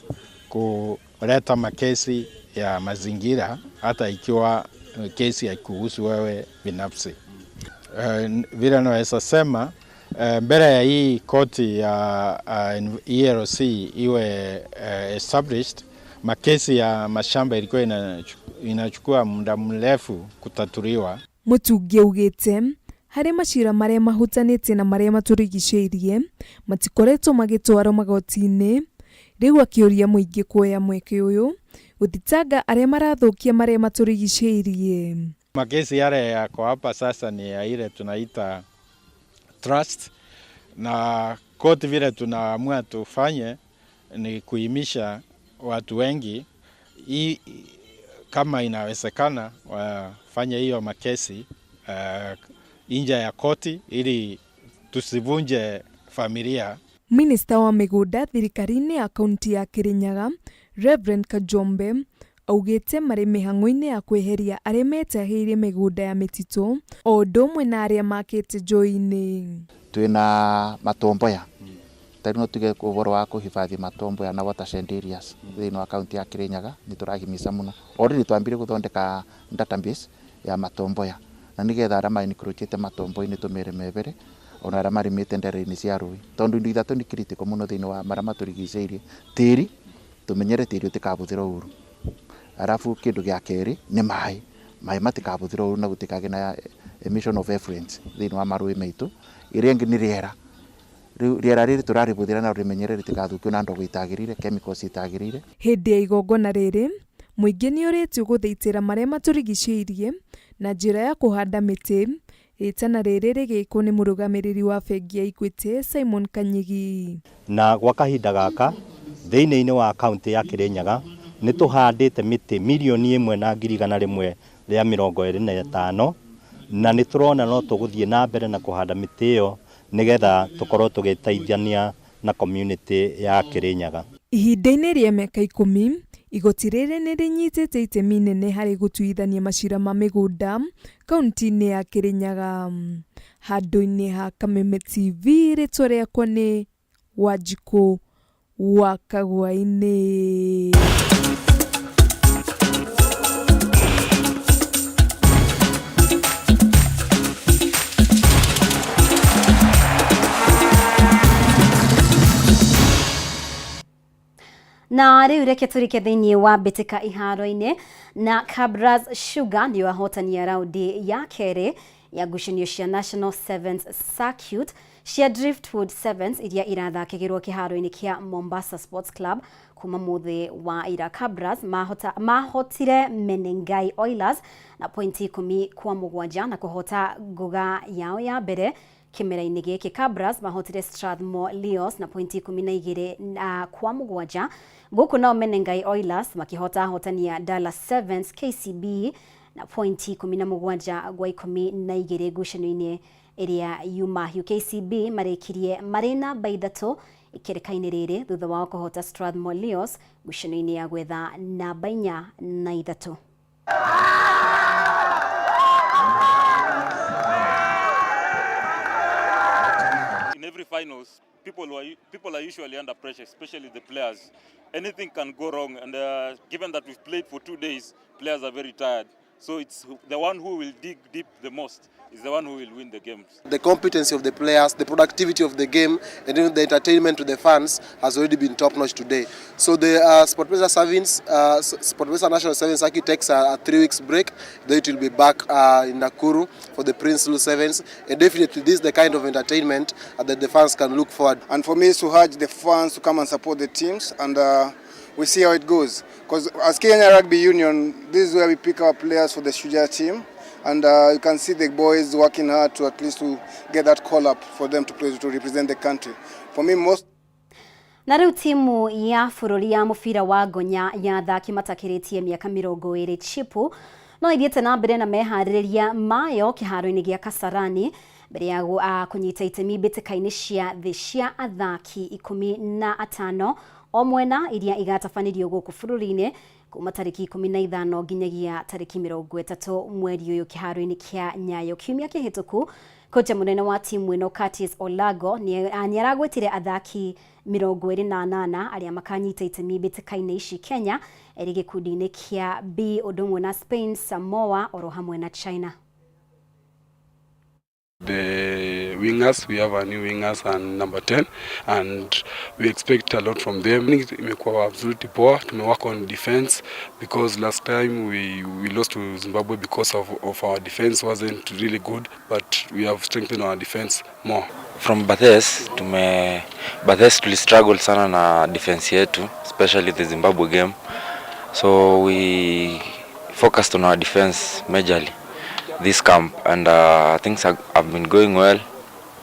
kuleta makesi ya mazingira hata ikiwa kesi ya kuhusu wewe binafsi. Vile naweza sema mbele ya hii koti ya ERC iwe established, makesi ya mashamba ilikuwa inachukua muda mrefu kutatuliwa.
Mutungi ugite hari macira maria mahutanite na maria maturigiceirie matikoretwo magitwarwo magoti-ini, riu akiuria muingi kuoya mweke uyu guthitanga aria marathukia maria maturigiceirie.
Makesi yale yako hapa sasa ni ya ile tunaita trust, na koti vile tunaamua tufanye ni kuimisha watu wengi kama inawezekana wafanye hiyo makesi nje ya koti ili tusivunje familia.
Minister wa migunda thirikari-ini ya kaunti ya Kirinyaga Reverend Kajombe augite mari mihang'o-ini ya kweheria aria metahirie migunda ya mititu o undu umwe na aria makite njoi-ini.
Twina matomboya tarino tuge kuboro wa kuhifadhi matomboya na watershed areas thini wa kaunti ya Kirinyaga ni turahimisa muno. Already twambire guthondeka database ya matomboya na nigetha aria mainikruchite matombo-ini tumire mebere ona aria marimite ndere-ini cia rui tondu indu ithatu ni critical muno thini wa maria maturigiceirie. Tiri tumenyere tiri utikabuthira uru, arafu kindu gia keri ni mai matikabuthira uru na gutikage na emission of effluents thini wa marui maitu. Iria ingi ni riera riera riri turaributhira na rimenyere ritigathukio na ndogo itagirire chemicals itagirire.
Hindi ya igongona riri muingi ni uritio guthaitira maria maturigicĩirie na njira ya kuhanda miti. Ritana riri rigikwo ni murugamiriri wa bengi ya Equity Simon Kanyigi.
Na gwa kahinda gaka thiini-ini wa kaunti ya Kirinyaga ni tuhandite miti milioni 1,125 na ni turona no tuguthie na mbere na kuhanda miti iyo nigetha tukorwo tugiteithania na community ya Kirinyaga.
Ihinda-ini ria miaka 10 igoti riri ni rinyitite itemi nene hari gutuithania macira ma migunda kaunti-ini ya Kirinyaga. Handu-ini ha Kameme TV ritwa riakwa ni Wanjiku wa Kagwa-ini.
Na riu reke turike thiini wa bitika iharo-ini na Kabras Sugar ni wahotania raundi ya keri ya ngucanio cia National Sevens Circuit cia Driftwood Sevens iria irathakagirwo kiharo-ini kia Mombasa Sports Club kuma muthi wa ira. Kabras mahotire Menengai Oilers na pointi 10-7 na kuhota nguga yao ya mbere kimera-ini giki. Kabras mahotire Strathmore Leos na pointi 12-7 guku nao Menengai Oilers makihota hotania Dallas Sevens KCB na pointi 17-12 ngucanio-ini iria yumahiu. KCB marekirie marina baithatu ikereka-ini riri thutha wao kuhota Strathmore Leos ngucanio-ini ya gwetha namba 4-3.
In every finals, people are usually under pressure, especially the players. Anything can go wrong, and given that we've played for 2 days, players are very tired. So it's the one who will dig deep the most is the one who will win the games.
The competency of the players, the productivity of the game, and even the entertainment to the fans has already been top-notch today. So the Sportpesa National Sevens Circuit takes a 3 weeks break. Then it will be back in Nakuru for the Prince Lu Sevens. And definitely this is the kind of entertainment that the fans can look forward.
And for me is to urge the fans to come and support the teams, and we see how it goes. Because as Kenya Rugby Union, this is where we pick our players for the Shujaa team. And you can see the boys working hard to at least to get that call up for them to play, to represent the country. For me, most.
Na riu timu ya bururi ya mubira wa ngonya ya thaki matakiritie miaka 20 chipu no ithiete na mbere na mehaririria mayo kiharo-ini gia Kasarani mbere ya kunyita itemi bitika-ini cia thi cia athaki 15 o mwena iria igatabanirio guku bururi-ini kuma tariki 15 nginyagia tariki 30 mweri uyu kiharo-ini kia Nyayo. Kiumia kihituku kocha munene wa timu ino Curtis Olago ni aragwetire athaki 28 aria makanyita itemi bitika-ini ici Kenya eri gikundi-ini kia B udumwe na Spain, Samoa oro hamwe na China.
The wingers, we have a new wingers and number 10, and we expect a lot from them. Imekuwa absolutely poor. Tumework on defense because last time we lost to Zimbabwe because of our defense wasn't really good, but we have strengthened our defense more.
From Bathes tuli struggle sana na defense yetu, especially the Zimbabwe game. So we focused on our defense majorly this camp, and things have been going well.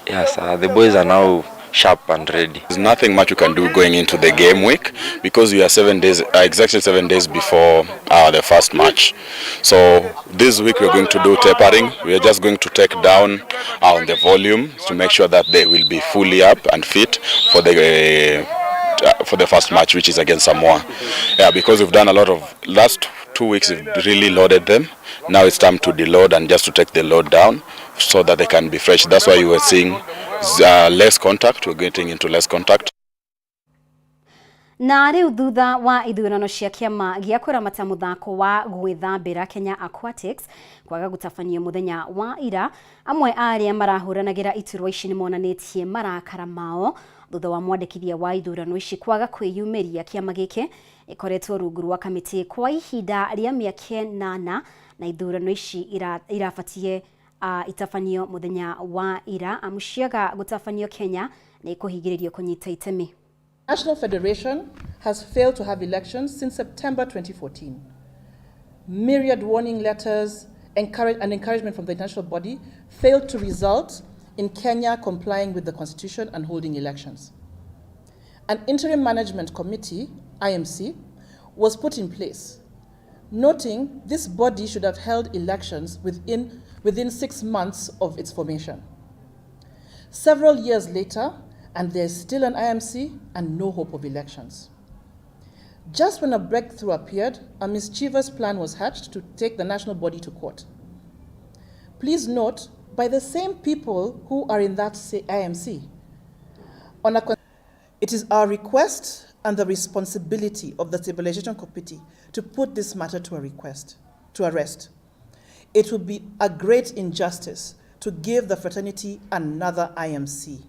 Yes, the boys are now sharp and ready.
There's nothing much you can do going into the game week because we are 7 days, exactly 7 days before the first match. So this week we're going to do tapering. We are just going to take down on the volume to make sure that they will be fully up and fit for the first match, which is against Samoa. Yeah, because we've done a lot of last 2 weeks, we've really loaded them. Now it's time to deload and just to take the load down so that they can be fresh. That's why you were seeing less contact. We're getting into less contact.
Na riu thutha wa ithurano cia kiama gia kuramata muthako wa gwithambira Kenya Aquatics kwaga gutafanio muthenya wa ira, amwe aria marahuranagira iturwa ici ni monanitie marakara mao thutha wa mwandikithia wa ithurano ici kwaga kwiyumiria kiama giki ikoretwo rungu rwa kamiti kwa ihinda ria miaka 8 na ithurano ici irafatie itafanio muthenya wa ira amushiaga gutafanio Kenya na ikuhigiririo kunyita itemi.
National Federation has failed to have elections since September 2014. Myriad warning letters and encouragement from the international body failed to result in Kenya complying with the constitution and holding elections. An interim management committee, IMC, was put in place, noting this body should have held elections within 6 months of its formation. Several years later, and there's still an IMC and no hope of elections. Just when a breakthrough appeared, a mischievous plan was hatched to take the national body to court. Please note, by the same people who are in that IMC. It is our request and the responsibility of the Stabilization Committee to put this matter to rest. It would be a great injustice to give the fraternity another IMC.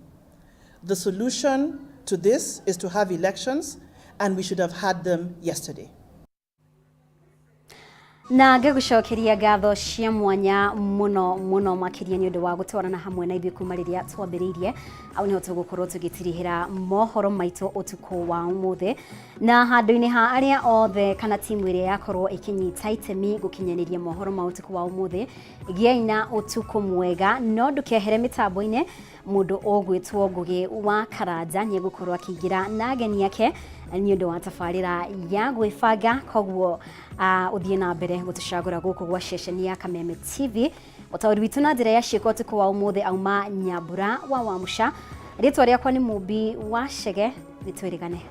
The solution to this is to have elections, and we should have had them yesterday.
Na ngagucokeria ngatho cia mwanya muno makiria ni undu wa gutwarana hamwe na ithuĩ kuma riria twambĩrĩirie au niho tugukorwo tugitirihira mohoro maitu utuku wa umuthi na handu-ini ha aria othe kana timu iria yakorwo ikinyita itemi gukinyaniria mohoro ma utuku wa umuthi giai na utuku mwega no ndukehere mitambo-ini mundu ogwitwo Ngugi wa Karanja ni gukorwo akigira na ageni yake ni undu wa tabarĩra ya gwĩbanga koguo uthie na mbere gutucagura guku gwa ceceni ya Kameme TV utauri witu na njira ya ciĩko utuku wa umuthi auma Nyambura wa Wamusha ritwa riakwa ni Mubi wa Shege nitwirigane.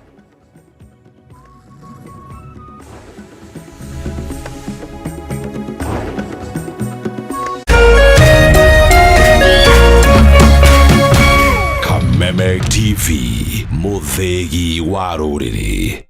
Kameme TV, muthegi wa rũrĩrĩ.